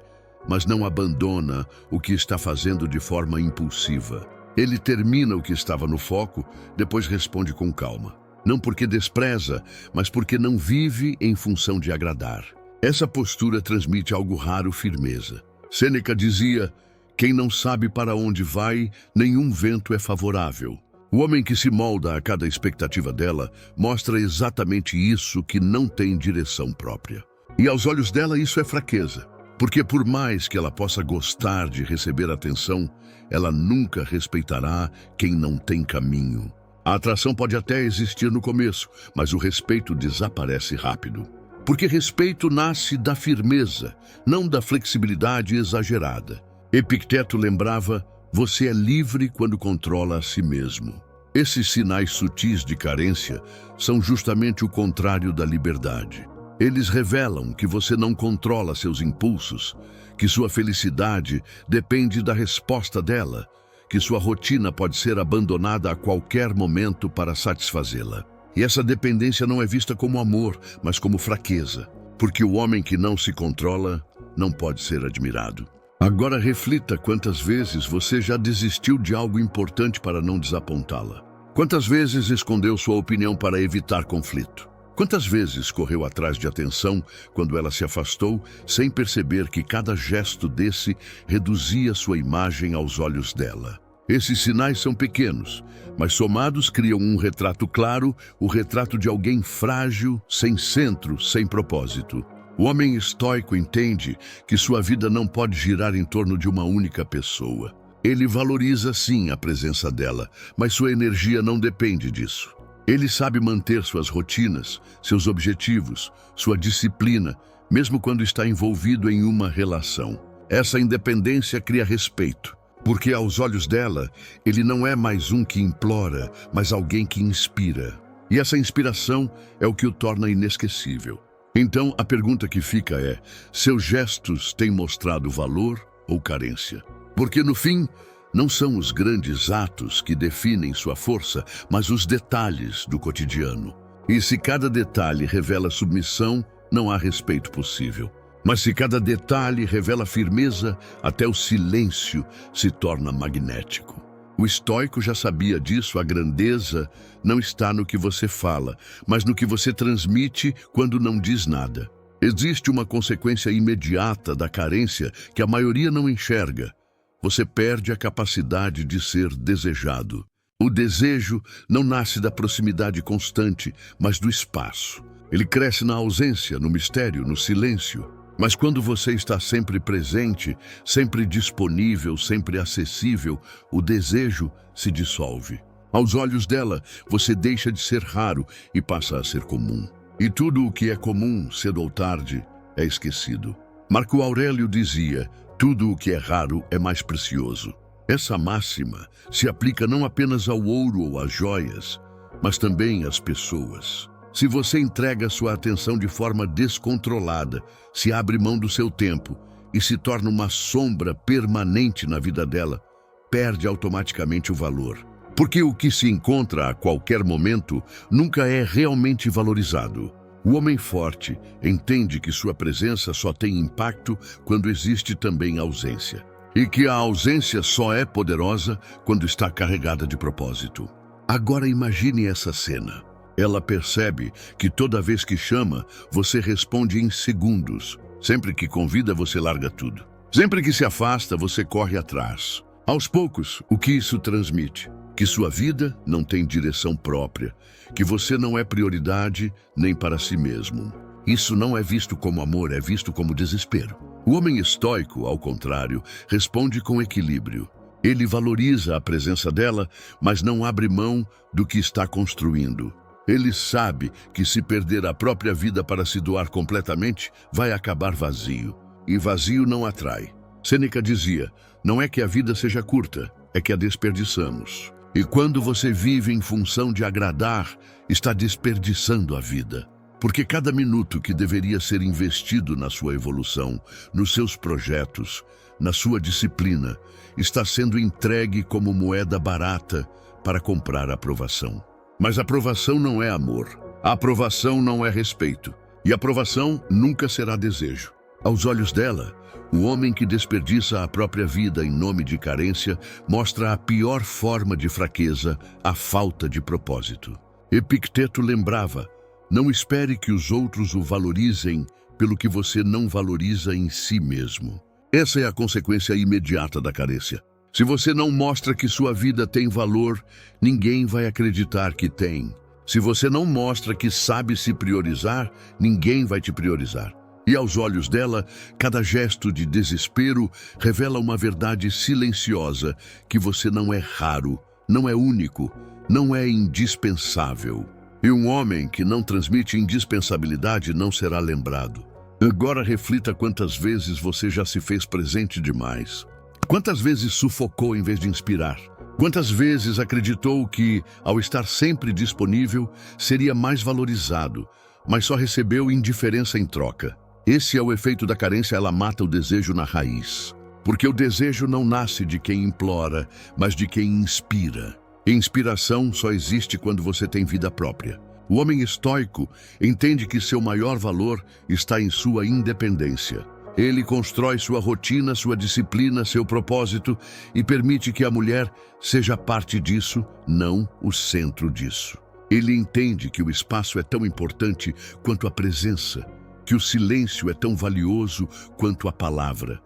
mas não abandona o que está fazendo de forma impulsiva. Ele termina o que estava no foco, depois responde com calma. não porque despreza, mas porque não vive em função de agradar. Essa postura transmite algo raro: firmeza. Sêneca dizia: quem não sabe para onde vai, nenhum vento é favorável. O homem que se molda a cada expectativa dela mostra exatamente isso, que não tem direção própria. E aos olhos dela isso é fraqueza, porque por mais que ela possa gostar de receber atenção, ela nunca respeitará quem não tem caminho. A atração pode até existir no começo, mas o respeito desaparece rápido. Porque respeito nasce da firmeza, não da flexibilidade exagerada. Epicteto lembrava: você é livre quando controla a si mesmo. Esses sinais sutis de carência são justamente o contrário da liberdade. Eles revelam que você não controla seus impulsos, que sua felicidade depende da resposta dela, que sua rotina pode ser abandonada a qualquer momento para satisfazê-la. E essa dependência não é vista como amor, mas como fraqueza, porque o homem que não se controla não pode ser admirado. Agora reflita quantas vezes você já desistiu de algo importante para não desapontá-la. Quantas vezes escondeu sua opinião para evitar conflito? Quantas vezes correu atrás de atenção quando ela se afastou, sem perceber que cada gesto desse reduzia sua imagem aos olhos dela? Esses sinais são pequenos, mas somados criam um retrato claro, o retrato de alguém frágil, sem centro, sem propósito. O homem estoico entende que sua vida não pode girar em torno de uma única pessoa. Ele valoriza sim a presença dela, mas sua energia não depende disso. Ele sabe manter suas rotinas, seus objetivos, sua disciplina, mesmo quando está envolvido em uma relação. Essa independência cria respeito, porque aos olhos dela, ele não é mais um que implora, mas alguém que inspira. E essa inspiração é o que o torna inesquecível. Então, a pergunta que fica é: seus gestos têm mostrado valor ou carência? Porque, no fim, não são os grandes atos que definem sua força, mas os detalhes do cotidiano. E se cada detalhe revela submissão, não há respeito possível. Mas se cada detalhe revela firmeza, até o silêncio se torna magnético. O estoico já sabia disso: a grandeza não está no que você fala, mas no que você transmite quando não diz nada. Existe uma consequência imediata da carência que a maioria não enxerga. Você perde a capacidade de ser desejado. O desejo não nasce da proximidade constante, mas do espaço. Ele cresce na ausência, no mistério, no silêncio. Mas quando você está sempre presente, sempre disponível, sempre acessível, o desejo se dissolve. Aos olhos dela, você deixa de ser raro e passa a ser comum. E tudo o que é comum, cedo ou tarde, é esquecido. Marco Aurélio dizia: tudo o que é raro é mais precioso. Essa máxima se aplica não apenas ao ouro ou às joias, mas também às pessoas. Se você entrega sua atenção de forma descontrolada, se abre mão do seu tempo e se torna uma sombra permanente na vida dela, perde automaticamente o valor. Porque o que se encontra a qualquer momento nunca é realmente valorizado. O homem forte entende que sua presença só tem impacto quando existe também ausência. E que a ausência só é poderosa quando está carregada de propósito. Agora imagine essa cena. Ela percebe que toda vez que chama, você responde em segundos. Sempre que convida, você larga tudo. Sempre que se afasta, você corre atrás. Aos poucos, o que isso transmite? Que sua vida não tem direção própria, que você não é prioridade nem para si mesmo. Isso não é visto como amor, é visto como desespero. O homem estoico, ao contrário, responde com equilíbrio. Ele valoriza a presença dela, mas não abre mão do que está construindo. Ele sabe que se perder a própria vida para se doar completamente, vai acabar vazio. E vazio não atrai. Sêneca dizia: não é que a vida seja curta, é que a desperdiçamos. E quando você vive em função de agradar, está desperdiçando a vida. Porque cada minuto que deveria ser investido na sua evolução, nos seus projetos, na sua disciplina, está sendo entregue como moeda barata para comprar aprovação. Mas aprovação não é amor. A aprovação não é respeito. E aprovação nunca será desejo. Aos olhos dela, o homem que desperdiça a própria vida em nome de carência mostra a pior forma de fraqueza, a falta de propósito. Epicteto lembrava: não espere que os outros o valorizem pelo que você não valoriza em si mesmo. Essa é a consequência imediata da carência. Se você não mostra que sua vida tem valor, ninguém vai acreditar que tem. Se você não mostra que sabe se priorizar, ninguém vai te priorizar. E aos olhos dela, cada gesto de desespero revela uma verdade silenciosa, que você não é raro, não é único, não é indispensável. E um homem que não transmite indispensabilidade não será lembrado. Agora reflita quantas vezes você já se fez presente demais. Quantas vezes sufocou em vez de inspirar? Quantas vezes acreditou que, ao estar sempre disponível, seria mais valorizado, mas só recebeu indiferença em troca? Esse é o efeito da carência, ela mata o desejo na raiz. Porque o desejo não nasce de quem implora, mas de quem inspira. Inspiração só existe quando você tem vida própria. O homem estoico entende que seu maior valor está em sua independência. Ele constrói sua rotina, sua disciplina, seu propósito e permite que a mulher seja parte disso, não o centro disso. Ele entende que o espaço é tão importante quanto a presença, que o silêncio é tão valioso quanto a palavra,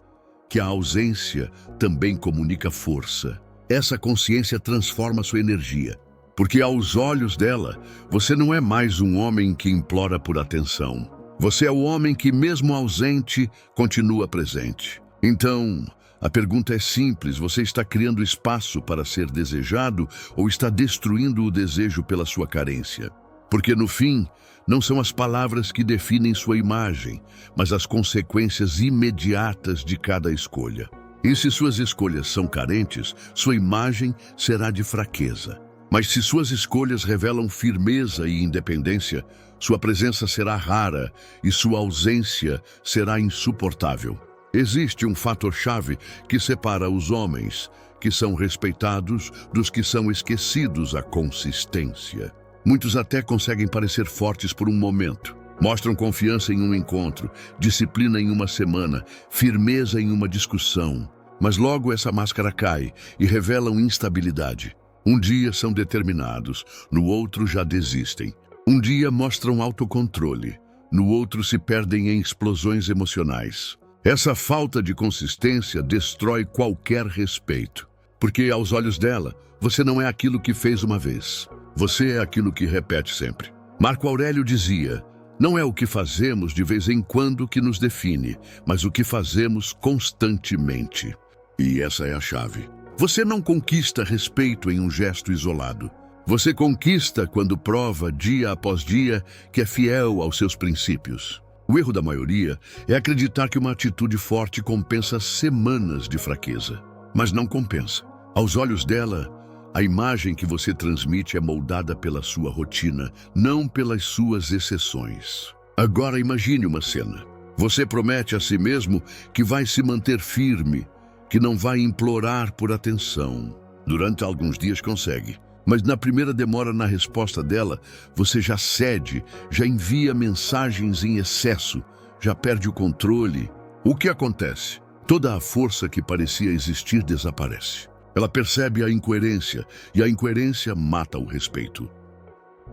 que a ausência também comunica força. Essa consciência transforma sua energia, porque aos olhos dela, você não é mais um homem que implora por atenção. Você é o homem que, mesmo ausente, continua presente. Então, a pergunta é simples: você está criando espaço para ser desejado ou está destruindo o desejo pela sua carência? Porque, no fim, não são as palavras que definem sua imagem, mas as consequências imediatas de cada escolha. E se suas escolhas são carentes, sua imagem será de fraqueza. Mas se suas escolhas revelam firmeza e independência, sua presença será rara e sua ausência será insuportável. Existe um fator-chave que separa os homens que são respeitados dos que são esquecidos: a consistência. Muitos até conseguem parecer fortes por um momento. Mostram confiança em um encontro, disciplina em uma semana, firmeza em uma discussão. Mas logo essa máscara cai e revelam instabilidade. Um dia são determinados, no outro já desistem. Um dia mostram autocontrole, no outro se perdem em explosões emocionais. Essa falta de consistência destrói qualquer respeito, porque aos olhos dela, você não é aquilo que fez uma vez. Você é aquilo que repete sempre. Marco Aurélio dizia: não é o que fazemos de vez em quando que nos define, mas o que fazemos constantemente. E essa é a chave. Você não conquista respeito em um gesto isolado. Você conquista quando prova, dia após dia, que é fiel aos seus princípios. O erro da maioria é acreditar que uma atitude forte compensa semanas de fraqueza. Mas não compensa. Aos olhos dela, a imagem que você transmite é moldada pela sua rotina, não pelas suas exceções. Agora imagine uma cena. Você promete a si mesmo que vai se manter firme, que não vai implorar por atenção. Durante alguns dias consegue, mas na primeira demora na resposta dela, você já cede, já envia mensagens em excesso, já perde o controle. O que acontece? Toda a força que parecia existir desaparece. Ela percebe a incoerência, e a incoerência mata o respeito.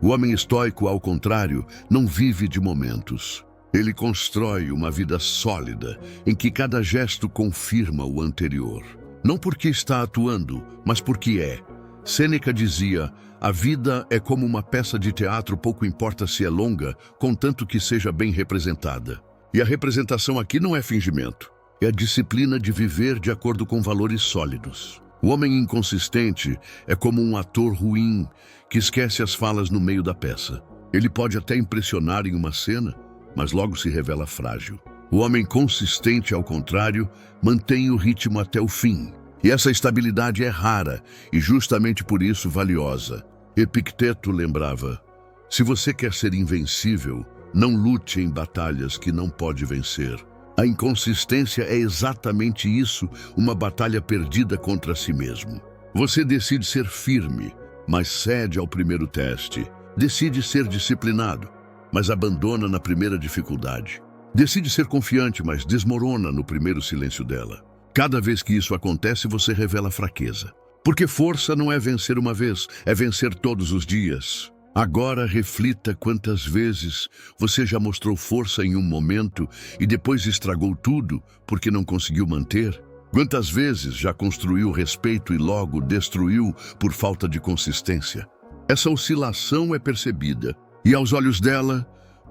O homem estoico, ao contrário, não vive de momentos. Ele constrói uma vida sólida, em que cada gesto confirma o anterior. Não porque está atuando, mas porque é. Sêneca dizia: a vida é como uma peça de teatro, pouco importa se é longa, contanto que seja bem representada. E a representação aqui não é fingimento, é a disciplina de viver de acordo com valores sólidos. O homem inconsistente é como um ator ruim que esquece as falas no meio da peça. Ele pode até impressionar em uma cena, mas logo se revela frágil. O homem consistente, ao contrário, mantém o ritmo até o fim. E essa estabilidade é rara e justamente por isso valiosa. Epicteto lembrava: se você quer ser invencível, não lute em batalhas que não pode vencer. A inconsistência é exatamente isso, uma batalha perdida contra si mesmo. Você decide ser firme, mas cede ao primeiro teste. Decide ser disciplinado, mas abandona na primeira dificuldade. Decide ser confiante, mas desmorona no primeiro silêncio dela. Cada vez que isso acontece, você revela fraqueza. Porque força não é vencer uma vez, é vencer todos os dias. Agora reflita quantas vezes você já mostrou força em um momento e depois estragou tudo porque não conseguiu manter. Quantas vezes já construiu respeito e logo destruiu por falta de consistência. Essa oscilação é percebida e aos olhos dela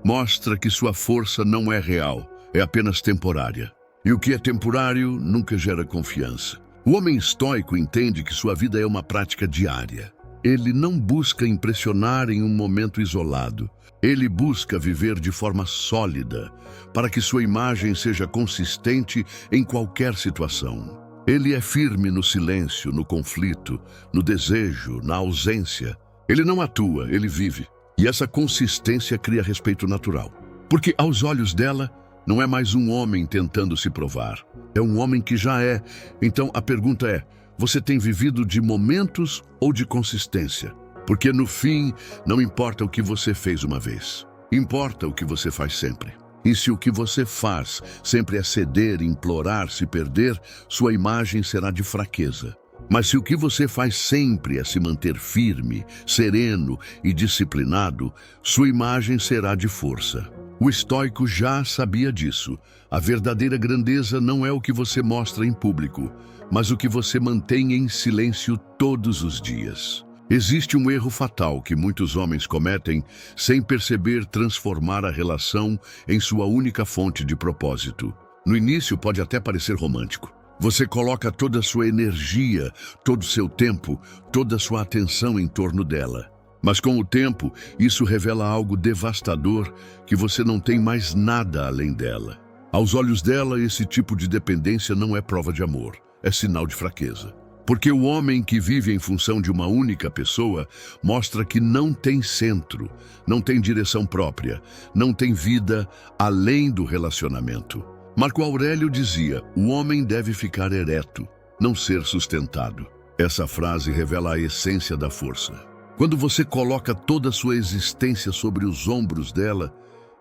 mostra que sua força não é real, é apenas temporária. E o que é temporário nunca gera confiança. O homem estoico entende que sua vida é uma prática diária. Ele não busca impressionar em um momento isolado. Ele busca viver de forma sólida, para que sua imagem seja consistente em qualquer situação. Ele é firme no silêncio, no conflito, no desejo, na ausência. Ele não atua, ele vive. E essa consistência cria respeito natural. Porque aos olhos dela, não é mais um homem tentando se provar. É um homem que já é. Então a pergunta é: você tem vivido de momentos ou de consistência? Porque no fim, não importa o que você fez uma vez. Importa o que você faz sempre. E se o que você faz sempre é ceder, implorar, se perder, sua imagem será de fraqueza. Mas se o que você faz sempre é se manter firme, sereno e disciplinado, sua imagem será de força. O estoico já sabia disso. A verdadeira grandeza não é o que você mostra em público, mas o que você mantém em silêncio todos os dias. Existe um erro fatal que muitos homens cometem sem perceber transformar a relação em sua única fonte de propósito. No início pode até parecer romântico. Você coloca toda a sua energia, todo o seu tempo, toda a sua atenção em torno dela. Mas com o tempo, isso revela algo devastador, que você não tem mais nada além dela. Aos olhos dela, esse tipo de dependência não é prova de amor, é sinal de fraqueza. Porque o homem que vive em função de uma única pessoa mostra que não tem centro, não tem direção própria, não tem vida além do relacionamento. Marco Aurélio dizia: o homem deve ficar ereto, não ser sustentado. Essa frase revela a essência da força. Quando você coloca toda a sua existência sobre os ombros dela,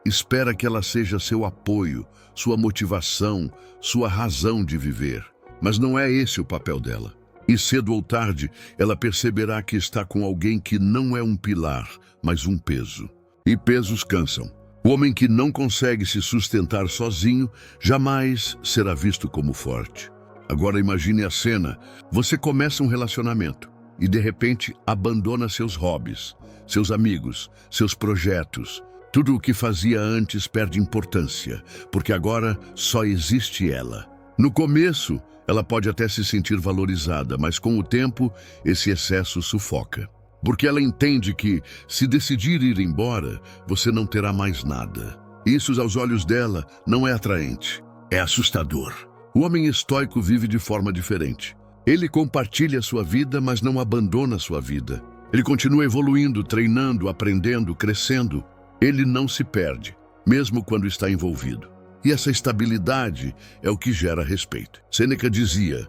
espera que ela seja seu apoio, sua motivação, sua razão de viver. Mas não é esse o papel dela. E cedo ou tarde, ela perceberá que está com alguém que não é um pilar, mas um peso. E pesos cansam. O homem que não consegue se sustentar sozinho jamais será visto como forte. Agora imagine a cena. Você começa um relacionamento e de repente abandona seus hobbies, seus amigos, seus projetos. Tudo o que fazia antes perde importância, porque agora só existe ela. No começo, ela pode até se sentir valorizada, mas com o tempo, esse excesso sufoca. Porque ela entende que, se decidir ir embora, você não terá mais nada. Isso, aos olhos dela, não é atraente, é assustador. O homem estoico vive de forma diferente. Ele compartilha sua vida, mas não abandona sua vida. Ele continua evoluindo, treinando, aprendendo, crescendo. Ele não se perde, mesmo quando está envolvido. E essa estabilidade é o que gera respeito. Sêneca dizia: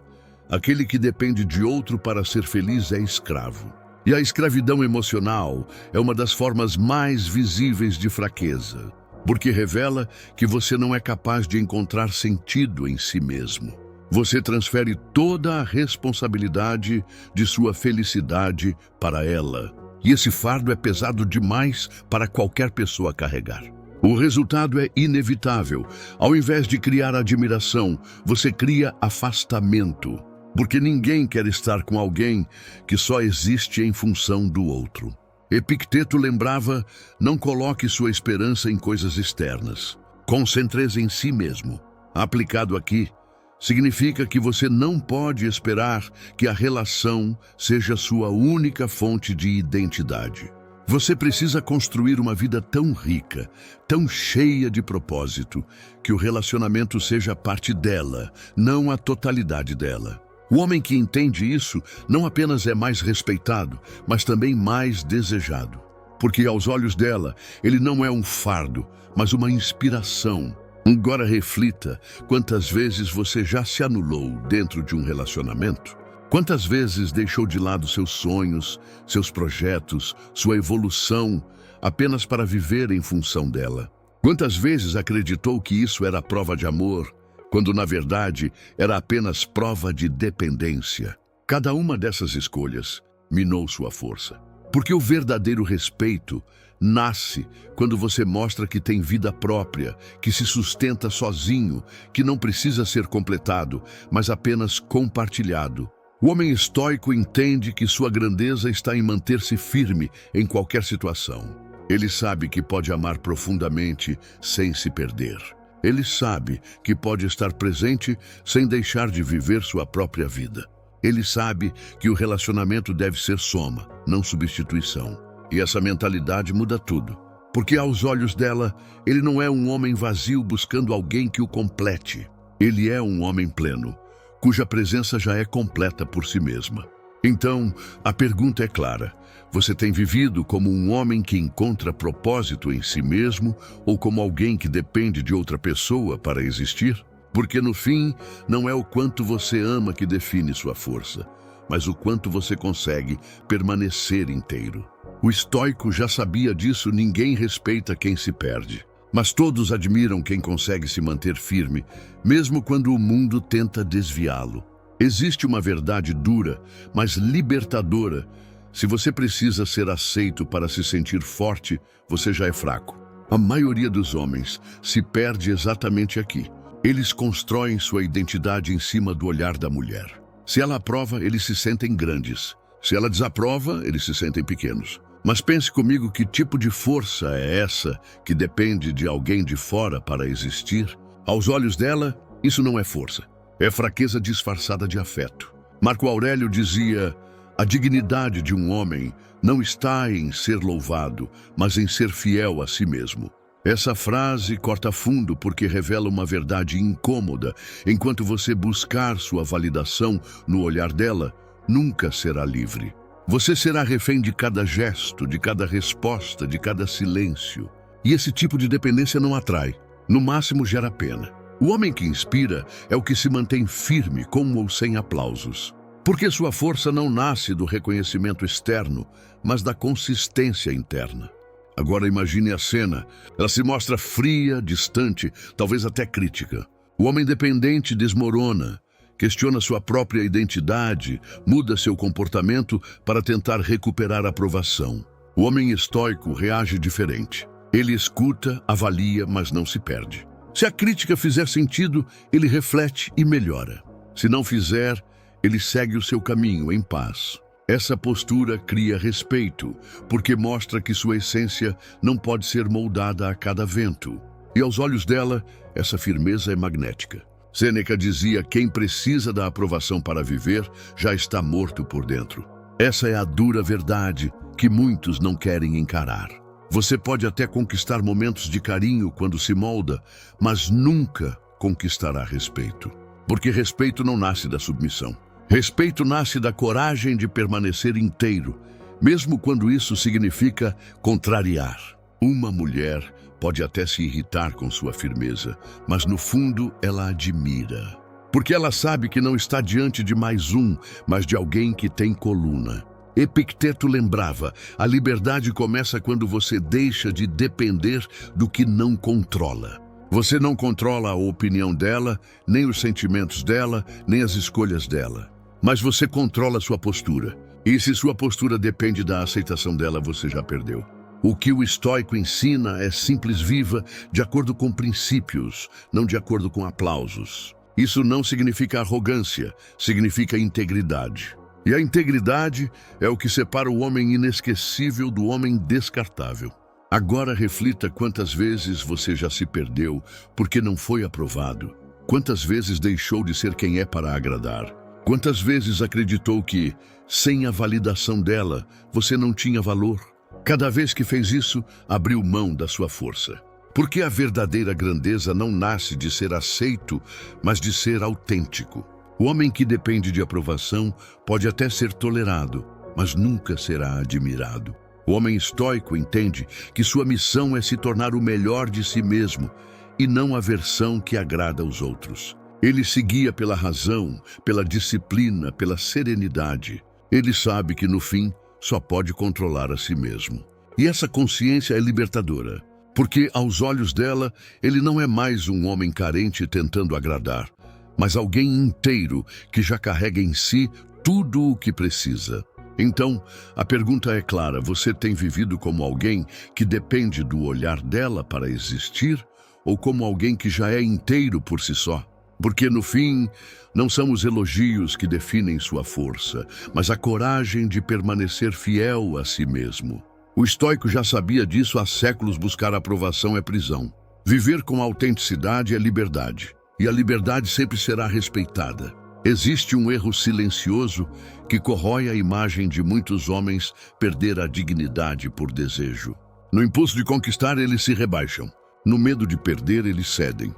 aquele que depende de outro para ser feliz é escravo. E a escravidão emocional é uma das formas mais visíveis de fraqueza, porque revela que você não é capaz de encontrar sentido em si mesmo. Você transfere toda a responsabilidade de sua felicidade para ela. E esse fardo é pesado demais para qualquer pessoa carregar. O resultado é inevitável. Ao invés de criar admiração, você cria afastamento. Porque ninguém quer estar com alguém que só existe em função do outro. Epicteto lembrava: não coloque sua esperança em coisas externas. Concentre-se em si mesmo. Aplicado aqui, significa que você não pode esperar que a relação seja sua única fonte de identidade. Você precisa construir uma vida tão rica, tão cheia de propósito, que o relacionamento seja parte dela, não a totalidade dela. O homem que entende isso não apenas é mais respeitado, mas também mais desejado. Porque aos olhos dela, ele não é um fardo, mas uma inspiração. Agora reflita quantas vezes você já se anulou dentro de um relacionamento. Quantas vezes deixou de lado seus sonhos, seus projetos, sua evolução, apenas para viver em função dela? Quantas vezes acreditou que isso era prova de amor, quando na verdade era apenas prova de dependência? Cada uma dessas escolhas minou sua força. Porque o verdadeiro respeito nasce quando você mostra que tem vida própria, que se sustenta sozinho, que não precisa ser completado, mas apenas compartilhado. O homem estoico entende que sua grandeza está em manter-se firme em qualquer situação. Ele sabe que pode amar profundamente sem se perder. Ele sabe que pode estar presente sem deixar de viver sua própria vida. Ele sabe que o relacionamento deve ser soma, não substituição. E essa mentalidade muda tudo. Porque aos olhos dela, ele não é um homem vazio buscando alguém que o complete. Ele é um homem pleno, cuja presença já é completa por si mesma. Então, a pergunta é clara. Você tem vivido como um homem que encontra propósito em si mesmo ou como alguém que depende de outra pessoa para existir? Porque no fim, não é o quanto você ama que define sua força, mas o quanto você consegue permanecer inteiro. O estoico já sabia disso, ninguém respeita quem se perde. Mas todos admiram quem consegue se manter firme, mesmo quando o mundo tenta desviá-lo. Existe uma verdade dura, mas libertadora. Se você precisa ser aceito para se sentir forte, você já é fraco. A maioria dos homens se perde exatamente aqui. Eles constroem sua identidade em cima do olhar da mulher. Se ela aprova, eles se sentem grandes. Se ela desaprova, eles se sentem pequenos. Mas pense comigo, que tipo de força é essa que depende de alguém de fora para existir? Aos olhos dela, isso não é força. É fraqueza disfarçada de afeto. Marco Aurélio dizia: a dignidade de um homem não está em ser louvado, mas em ser fiel a si mesmo. Essa frase corta fundo porque revela uma verdade incômoda. Enquanto você buscar sua validação no olhar dela, nunca será livre. Você será refém de cada gesto, de cada resposta, de cada silêncio. E esse tipo de dependência não atrai. No máximo, gera pena. O homem que inspira é o que se mantém firme, com ou sem aplausos. Porque sua força não nasce do reconhecimento externo, mas da consistência interna. Agora imagine a cena. Ela se mostra fria, distante, talvez até crítica. O homem dependente desmorona, questiona sua própria identidade, muda seu comportamento para tentar recuperar a aprovação. O homem estoico reage diferente. Ele escuta, avalia, mas não se perde. Se a crítica fizer sentido, ele reflete e melhora. Se não fizer, ele segue o seu caminho em paz. Essa postura cria respeito, porque mostra que sua essência não pode ser moldada a cada vento. E aos olhos dela, essa firmeza é magnética. Sêneca dizia: quem precisa da aprovação para viver, já está morto por dentro. Essa é a dura verdade que muitos não querem encarar. Você pode até conquistar momentos de carinho quando se molda, mas nunca conquistará respeito. Porque respeito não nasce da submissão. Respeito nasce da coragem de permanecer inteiro, mesmo quando isso significa contrariar. Uma mulher pode até se irritar com sua firmeza, mas no fundo ela admira. Porque ela sabe que não está diante de mais um, mas de alguém que tem coluna. Epicteto lembrava: a liberdade começa quando você deixa de depender do que não controla. Você não controla a opinião dela, nem os sentimentos dela, nem as escolhas dela. Mas você controla sua postura. E se sua postura depende da aceitação dela, você já perdeu. O que o estoico ensina é simples: viva de acordo com princípios, não de acordo com aplausos. Isso não significa arrogância, significa integridade. E a integridade é o que separa o homem inesquecível do homem descartável. Agora reflita quantas vezes você já se perdeu porque não foi aprovado. Quantas vezes deixou de ser quem é para agradar. Quantas vezes acreditou que, sem a validação dela, você não tinha valor. Cada vez que fez isso, abriu mão da sua força. Porque a verdadeira grandeza não nasce de ser aceito, mas de ser autêntico. O homem que depende de aprovação pode até ser tolerado, mas nunca será admirado. O homem estoico entende que sua missão é se tornar o melhor de si mesmo e não a versão que agrada aos outros. Ele se guia pela razão, pela disciplina, pela serenidade. Ele sabe que, no fim, só pode controlar a si mesmo. E essa consciência é libertadora, porque, aos olhos dela, ele não é mais um homem carente tentando agradar, mas alguém inteiro que já carrega em si tudo o que precisa. Então, a pergunta é clara: você tem vivido como alguém que depende do olhar dela para existir ou como alguém que já é inteiro por si só? Porque, no fim, não são os elogios que definem sua força, mas a coragem de permanecer fiel a si mesmo. O estoico já sabia disso há séculos. Buscar aprovação é prisão. Viver com autenticidade é liberdade, e a liberdade sempre será respeitada. Existe um erro silencioso que corrói a imagem de muitos homens: perder a dignidade por desejo. No impulso de conquistar, eles se rebaixam. No medo de perder, eles cedem.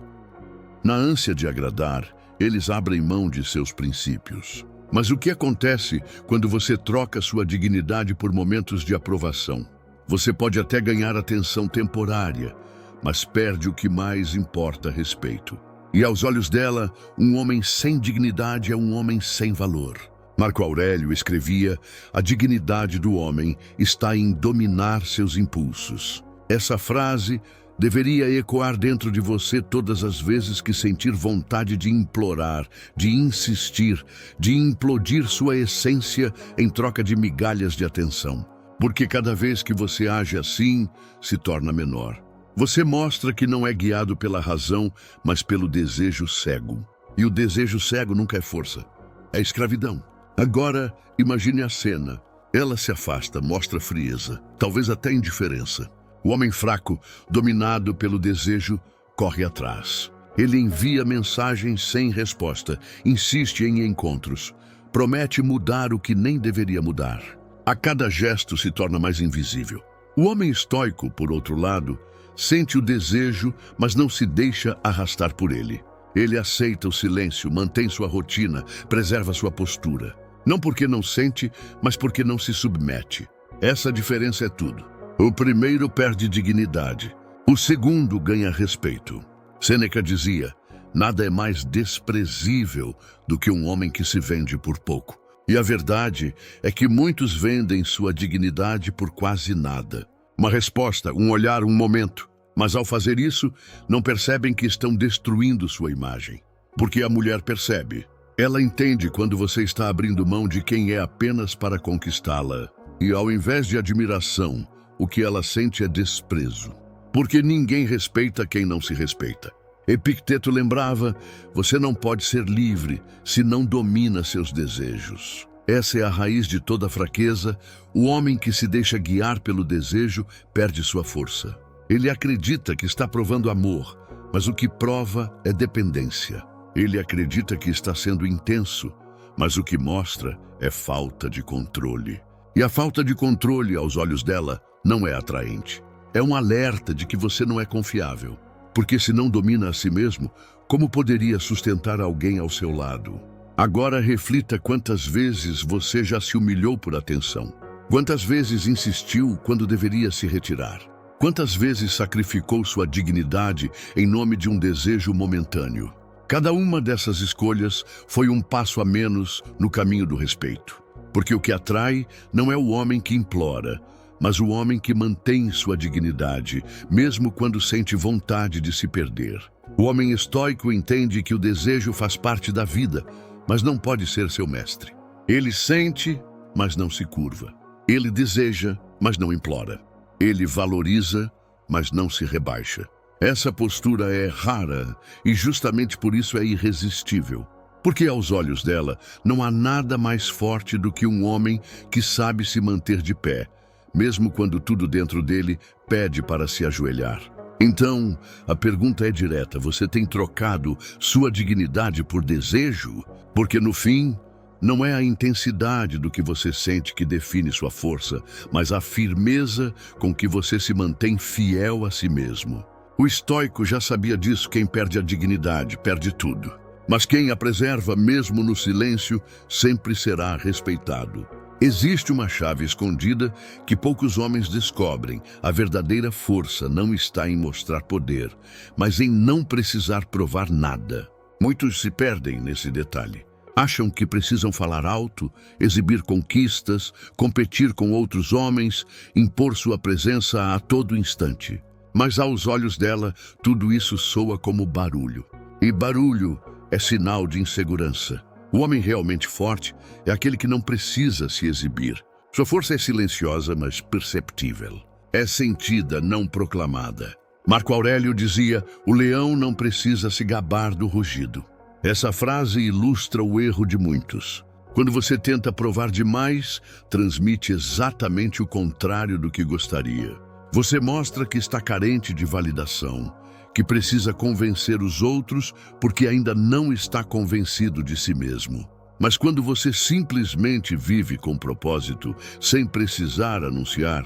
Na ânsia de agradar, eles abrem mão de seus princípios. Mas o que acontece quando você troca sua dignidade por momentos de aprovação? Você pode até ganhar atenção temporária, mas perde o que mais importa: respeito. E aos olhos dela, um homem sem dignidade é um homem sem valor. Marco Aurélio escrevia: a dignidade do homem está em dominar seus impulsos. Essa frase deveria ecoar dentro de você todas as vezes que sentir vontade de implorar, de insistir, de implodir sua essência em troca de migalhas de atenção. Porque cada vez que você age assim, se torna menor. Você mostra que não é guiado pela razão, mas pelo desejo cego. E o desejo cego nunca é força, é escravidão. Agora, imagine a cena. Ela se afasta, mostra frieza, talvez até indiferença. O homem fraco, dominado pelo desejo, corre atrás. Ele envia mensagens sem resposta, insiste em encontros, promete mudar o que nem deveria mudar. A cada gesto se torna mais invisível. O homem estoico, por outro lado, sente o desejo, mas não se deixa arrastar por ele. Ele aceita o silêncio, mantém sua rotina, preserva sua postura. Não porque não sente, mas porque não se submete. Essa diferença é tudo. O primeiro perde dignidade, o segundo ganha respeito. Sêneca dizia: nada é mais desprezível do que um homem que se vende por pouco. E a verdade é que muitos vendem sua dignidade por quase nada. Uma resposta, um olhar, um momento. Mas ao fazer isso, não percebem que estão destruindo sua imagem. Porque a mulher percebe. Ela entende quando você está abrindo mão de quem é apenas para conquistá-la. E ao invés de admiração, o que ela sente é desprezo. Porque ninguém respeita quem não se respeita. Epicteto lembrava: você não pode ser livre se não domina seus desejos. Essa é a raiz de toda fraqueza. O homem que se deixa guiar pelo desejo perde sua força. Ele acredita que está provando amor, mas o que prova é dependência. Ele acredita que está sendo intenso, mas o que mostra é falta de controle. E a falta de controle, aos olhos dela, não é atraente. É um alerta de que você não é confiável. Porque se não domina a si mesmo, como poderia sustentar alguém ao seu lado? Agora reflita quantas vezes você já se humilhou por atenção. Quantas vezes insistiu quando deveria se retirar. Quantas vezes sacrificou sua dignidade em nome de um desejo momentâneo. Cada uma dessas escolhas foi um passo a menos no caminho do respeito. Porque o que atrai não é o homem que implora, mas o homem que mantém sua dignidade, mesmo quando sente vontade de se perder. O homem estoico entende que o desejo faz parte da vida, mas não pode ser seu mestre. Ele sente, mas não se curva. Ele deseja, mas não implora. Ele valoriza, mas não se rebaixa. Essa postura é rara e justamente por isso é irresistível. Porque aos olhos dela não há nada mais forte do que um homem que sabe se manter de pé, mesmo quando tudo dentro dele pede para se ajoelhar. Então, a pergunta é direta: você tem trocado sua dignidade por desejo? Porque no fim, não é a intensidade do que você sente que define sua força, mas a firmeza com que você se mantém fiel a si mesmo. O estoico já sabia disso: quem perde a dignidade perde tudo. Mas quem a preserva, mesmo no silêncio, sempre será respeitado. Existe uma chave escondida que poucos homens descobrem. A verdadeira força não está em mostrar poder, mas em não precisar provar nada. Muitos se perdem nesse detalhe. Acham que precisam falar alto, exibir conquistas, competir com outros homens, impor sua presença a todo instante. Mas aos olhos dela, tudo isso soa como barulho. E barulho é sinal de insegurança. O homem realmente forte é aquele que não precisa se exibir. Sua força é silenciosa, mas perceptível. É sentida, não proclamada. Marco Aurélio dizia: o leão não precisa se gabar do rugido. Essa frase ilustra o erro de muitos. Quando você tenta provar demais, transmite exatamente o contrário do que gostaria. Você mostra que está carente de validação, que precisa convencer os outros porque ainda não está convencido de si mesmo. Mas quando você simplesmente vive com propósito, sem precisar anunciar,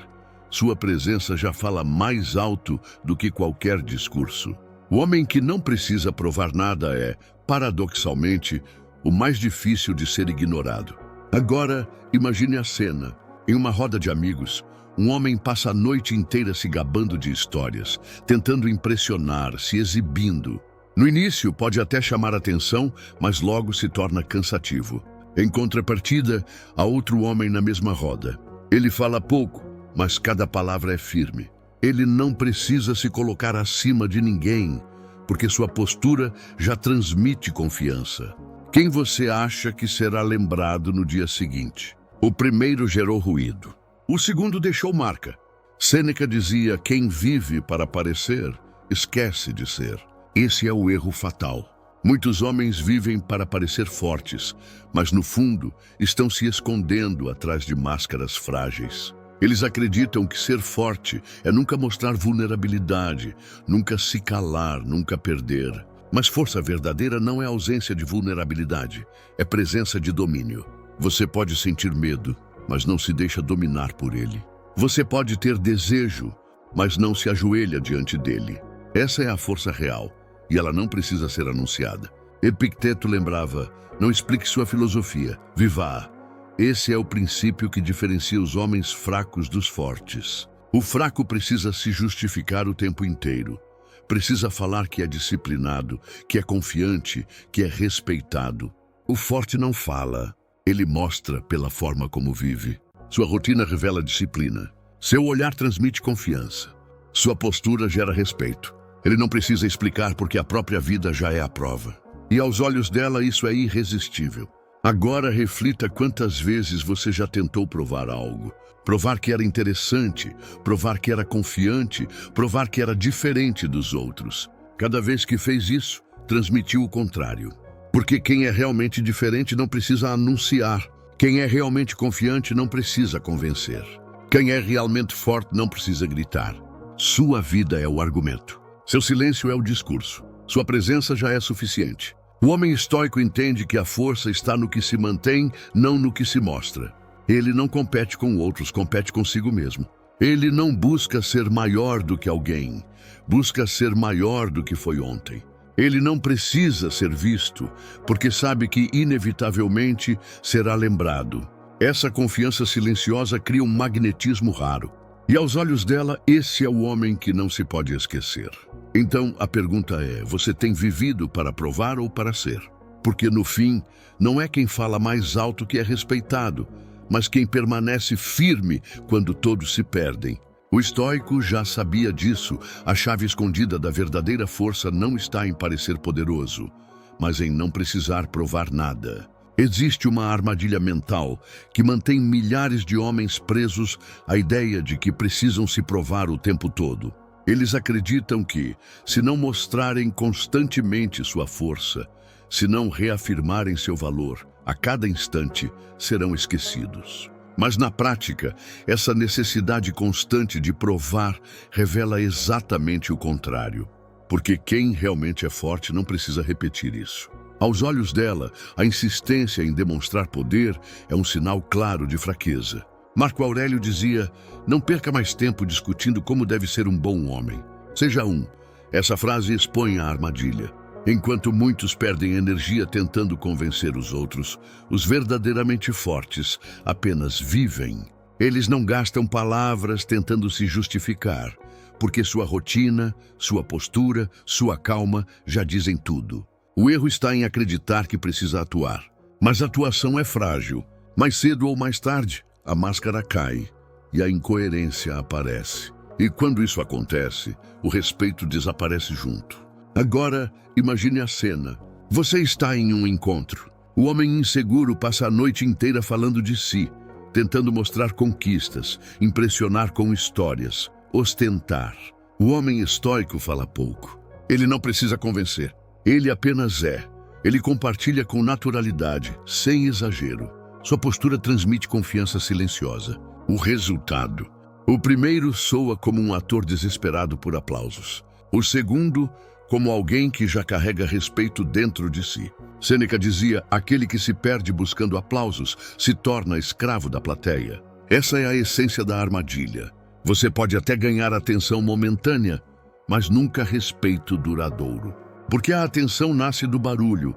sua presença já fala mais alto do que qualquer discurso. O homem que não precisa provar nada é, paradoxalmente, o mais difícil de ser ignorado. Agora, imagine a cena. Em uma roda de amigos, um homem passa a noite inteira se gabando de histórias, tentando impressionar, se exibindo. No início, pode até chamar atenção, mas logo se torna cansativo. Em contrapartida, há outro homem na mesma roda. Ele fala pouco, mas cada palavra é firme. Ele não precisa se colocar acima de ninguém, porque sua postura já transmite confiança. Quem você acha que será lembrado no dia seguinte? O primeiro gerou ruído. O segundo deixou marca. Sêneca dizia: quem vive para parecer, esquece de ser. Esse é o erro fatal. Muitos homens vivem para parecer fortes, mas no fundo estão se escondendo atrás de máscaras frágeis. Eles acreditam que ser forte é nunca mostrar vulnerabilidade, nunca se calar, nunca perder. Mas força verdadeira não é ausência de vulnerabilidade, é presença de domínio. Você pode sentir medo, mas não se deixa dominar por ele. Você pode ter desejo, mas não se ajoelha diante dele. Essa é a força real, e ela não precisa ser anunciada. Epicteto lembrava: não explique sua filosofia, viva-a. Esse é o princípio que diferencia os homens fracos dos fortes. O fraco precisa se justificar o tempo inteiro. Precisa falar que é disciplinado, que é confiante, que é respeitado. O forte não fala, ele mostra pela forma como vive. Sua rotina revela disciplina. Seu olhar transmite confiança. Sua postura gera respeito. Ele não precisa explicar porque a própria vida já é a prova. E aos olhos dela isso é irresistível. Agora reflita quantas vezes você já tentou provar algo. Provar que era interessante, provar que era confiante, provar que era diferente dos outros. Cada vez que fez isso, transmitiu o contrário. Porque quem é realmente diferente não precisa anunciar. Quem é realmente confiante não precisa convencer. Quem é realmente forte não precisa gritar. Sua vida é o argumento. Seu silêncio é o discurso. Sua presença já é suficiente. O homem estoico entende que a força está no que se mantém, não no que se mostra. Ele não compete com outros, compete consigo mesmo. Ele não busca ser maior do que alguém, busca ser maior do que foi ontem. Ele não precisa ser visto, porque sabe que inevitavelmente será lembrado. Essa confiança silenciosa cria um magnetismo raro. E aos olhos dela, esse é o homem que não se pode esquecer. Então, a pergunta é: você tem vivido para provar ou para ser? Porque no fim, não é quem fala mais alto que é respeitado, mas quem permanece firme quando todos se perdem. O estoico já sabia disso. A chave escondida da verdadeira força não está em parecer poderoso, mas em não precisar provar nada. Existe uma armadilha mental que mantém milhares de homens presos à ideia de que precisam se provar o tempo todo. Eles acreditam que, se não mostrarem constantemente sua força, se não reafirmarem seu valor a cada instante, serão esquecidos. Mas na prática, essa necessidade constante de provar revela exatamente o contrário. Porque quem realmente é forte não precisa repetir isso. Aos olhos dela, a insistência em demonstrar poder é um sinal claro de fraqueza. Marco Aurélio dizia: não perca mais tempo discutindo como deve ser um bom homem. Seja um. Essa frase expõe a armadilha. Enquanto muitos perdem energia tentando convencer os outros, os verdadeiramente fortes apenas vivem. Eles não gastam palavras tentando se justificar, porque sua rotina, sua postura, sua calma já dizem tudo. O erro está em acreditar que precisa atuar. Mas a atuação é frágil. Mais cedo ou mais tarde, a máscara cai e a incoerência aparece. E quando isso acontece, o respeito desaparece junto. Agora, imagine a cena. Você está em um encontro. O homem inseguro passa a noite inteira falando de si. tentando mostrar conquistas, impressionar com histórias, ostentar. O homem estoico fala pouco. Ele não precisa convencer. Ele apenas é. Ele compartilha com naturalidade, sem exagero. Sua postura transmite confiança silenciosa. O resultado. O primeiro soa como um ator desesperado por aplausos. O segundo, como alguém que já carrega respeito dentro de si. Sêneca dizia: aquele que se perde buscando aplausos se torna escravo da plateia. Essa é a essência da armadilha. Você pode até ganhar atenção momentânea, mas nunca respeito duradouro. Porque a atenção nasce do barulho,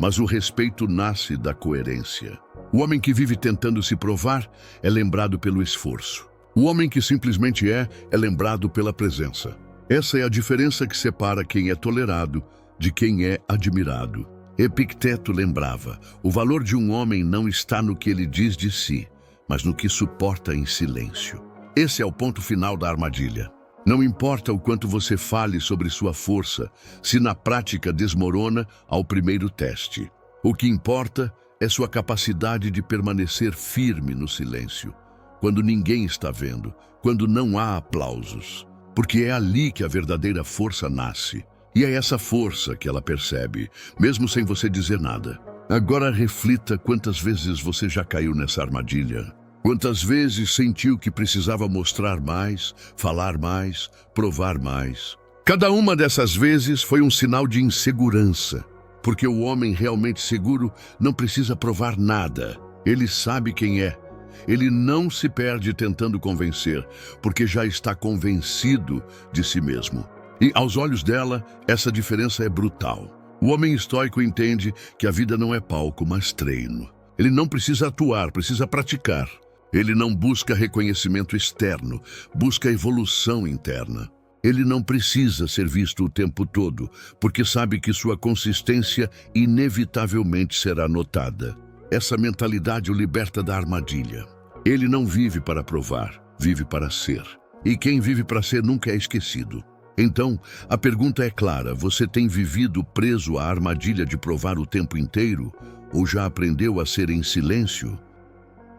mas o respeito nasce da coerência. O homem que vive tentando se provar é lembrado pelo esforço. O homem que simplesmente é lembrado pela presença. Essa é a diferença que separa quem é tolerado de quem é admirado. Epicteto lembrava: o valor de um homem não está no que ele diz de si, mas no que suporta em silêncio. Esse é o ponto final da armadilha. Não importa o quanto você fale sobre sua força, se na prática desmorona ao primeiro teste. O que importa é sua capacidade de permanecer firme no silêncio, quando ninguém está vendo, quando não há aplausos. Porque é ali que a verdadeira força nasce. E é essa força que ela percebe, mesmo sem você dizer nada. Agora reflita quantas vezes você já caiu nessa armadilha. Quantas vezes sentiu que precisava mostrar mais, falar mais, provar mais. Cada uma dessas vezes foi um sinal de insegurança. Porque o homem realmente seguro não precisa provar nada. Ele sabe quem é. Ele não se perde tentando convencer, porque já está convencido de si mesmo. E, aos olhos dela, essa diferença é brutal. O homem estoico entende que a vida não é palco, mas treino. Ele não precisa atuar, precisa praticar. Ele não busca reconhecimento externo, busca evolução interna. Ele não precisa ser visto o tempo todo, porque sabe que sua consistência inevitavelmente será notada. Essa mentalidade o liberta da armadilha. Ele não vive para provar, vive para ser. E quem vive para ser nunca é esquecido. Então, a pergunta é clara: você tem vivido preso à armadilha de provar o tempo inteiro? Ou já aprendeu a ser em silêncio?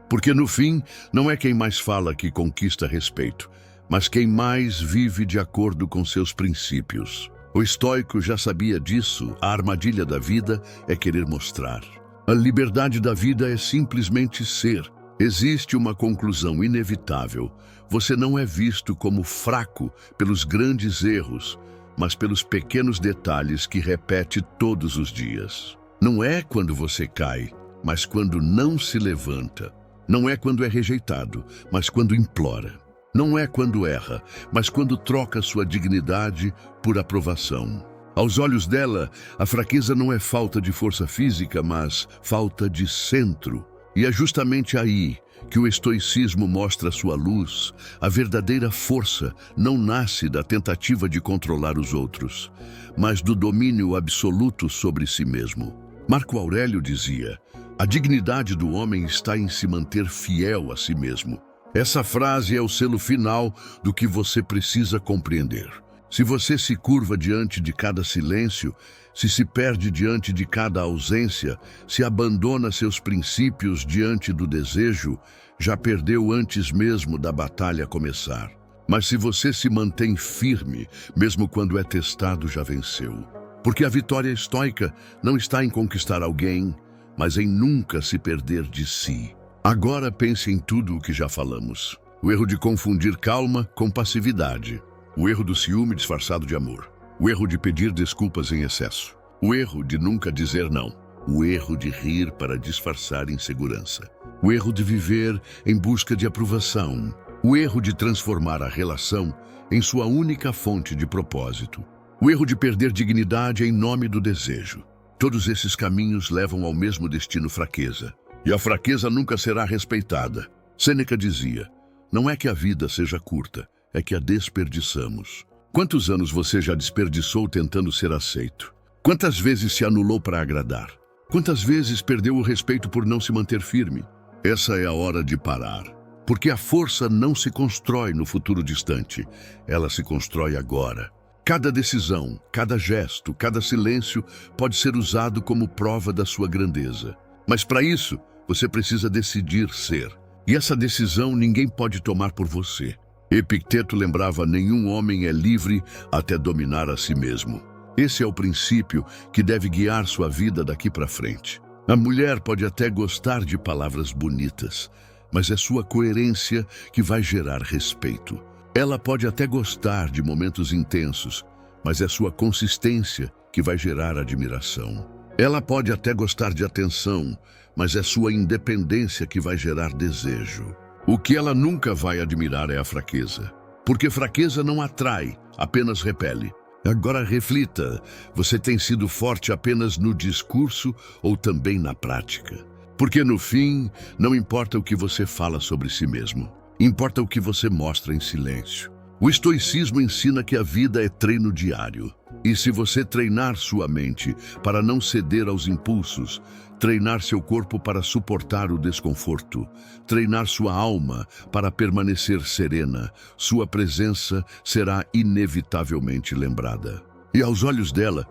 Porque no fim, não é quem mais fala que conquista respeito, mas quem mais vive de acordo com seus princípios. O estoico já sabia disso. A armadilha da vida é querer mostrar. A liberdade da vida é simplesmente ser. Existe uma conclusão inevitável. Você não é visto como fraco pelos grandes erros, mas pelos pequenos detalhes que repete todos os dias. Não é quando você cai, mas quando não se levanta. Não é quando é rejeitado, mas quando implora. Não é quando erra, mas quando troca sua dignidade por aprovação. Aos olhos dela, a fraqueza não é falta de força física, mas falta de centro. E é justamente aí que o estoicismo mostra sua luz. A verdadeira força não nasce da tentativa de controlar os outros, mas do domínio absoluto sobre si mesmo. Marco Aurélio dizia: a dignidade do homem está em se manter fiel a si mesmo. Essa frase é o selo final do que você precisa compreender. Se você se curva diante de cada silêncio, se perde diante de cada ausência, se abandona seus princípios diante do desejo, já perdeu antes mesmo da batalha começar. Mas se você se mantém firme, mesmo quando é testado, já venceu. Porque a vitória estoica não está em conquistar alguém, mas em nunca se perder de si. Agora pense em tudo o que já falamos. O erro de confundir calma com passividade. O erro do ciúme disfarçado de amor. O erro de pedir desculpas em excesso. O erro de nunca dizer não. O erro de rir para disfarçar insegurança. O erro de viver em busca de aprovação. O erro de transformar a relação em sua única fonte de propósito. O erro de perder dignidade em nome do desejo. Todos esses caminhos levam ao mesmo destino: fraqueza. E a fraqueza nunca será respeitada. Sêneca dizia: não é que a vida seja curta, é que a desperdiçamos. Quantos anos você já desperdiçou tentando ser aceito? Quantas vezes se anulou para agradar? Quantas vezes perdeu o respeito por não se manter firme? Essa é a hora de parar. Porque a força não se constrói no futuro distante, ela se constrói agora. Cada decisão, cada gesto, cada silêncio pode ser usado como prova da sua grandeza. Mas para isso, você precisa decidir ser. E essa decisão ninguém pode tomar por você. Epicteto lembrava: nenhum homem é livre até dominar a si mesmo. Esse é o princípio que deve guiar sua vida daqui para frente. A mulher pode até gostar de palavras bonitas, mas é sua coerência que vai gerar respeito. Ela pode até gostar de momentos intensos, mas é sua consistência que vai gerar admiração. Ela pode até gostar de atenção, mas é sua independência que vai gerar desejo. O que ela nunca vai admirar é a fraqueza, porque fraqueza não atrai, apenas repele. Agora reflita: você tem sido forte apenas no discurso ou também na prática? Porque no fim, não importa o que você fala sobre si mesmo, importa o que você mostra em silêncio. O estoicismo ensina que a vida é treino diário. E se você treinar sua mente para não ceder aos impulsos, treinar seu corpo para suportar o desconforto, treinar sua alma para permanecer serena, sua presença será inevitavelmente lembrada. E aos olhos dela,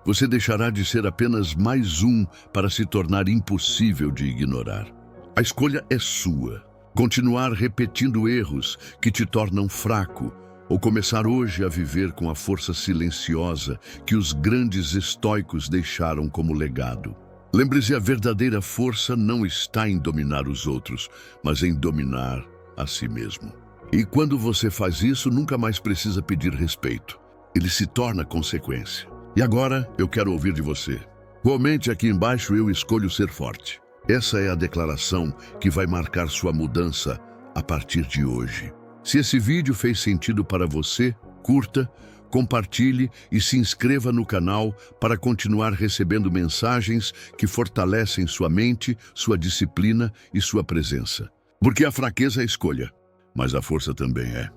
você deixará de ser apenas mais um para se tornar impossível de ignorar. A escolha é sua. Continuar repetindo erros que te tornam fraco, ou começar hoje a viver com a força silenciosa que os grandes estoicos deixaram como legado. Lembre-se: a verdadeira força não está em dominar os outros, mas em dominar a si mesmo. E quando você faz isso, nunca mais precisa pedir respeito. Ele se torna consequência. E agora eu quero ouvir de você. Comente aqui embaixo: eu escolho ser forte. Essa é a declaração que vai marcar sua mudança a partir de hoje. Se esse vídeo fez sentido para você, curta, compartilhe e se inscreva no canal para continuar recebendo mensagens que fortalecem sua mente, sua disciplina e sua presença. Porque a fraqueza é escolha, mas a força também é.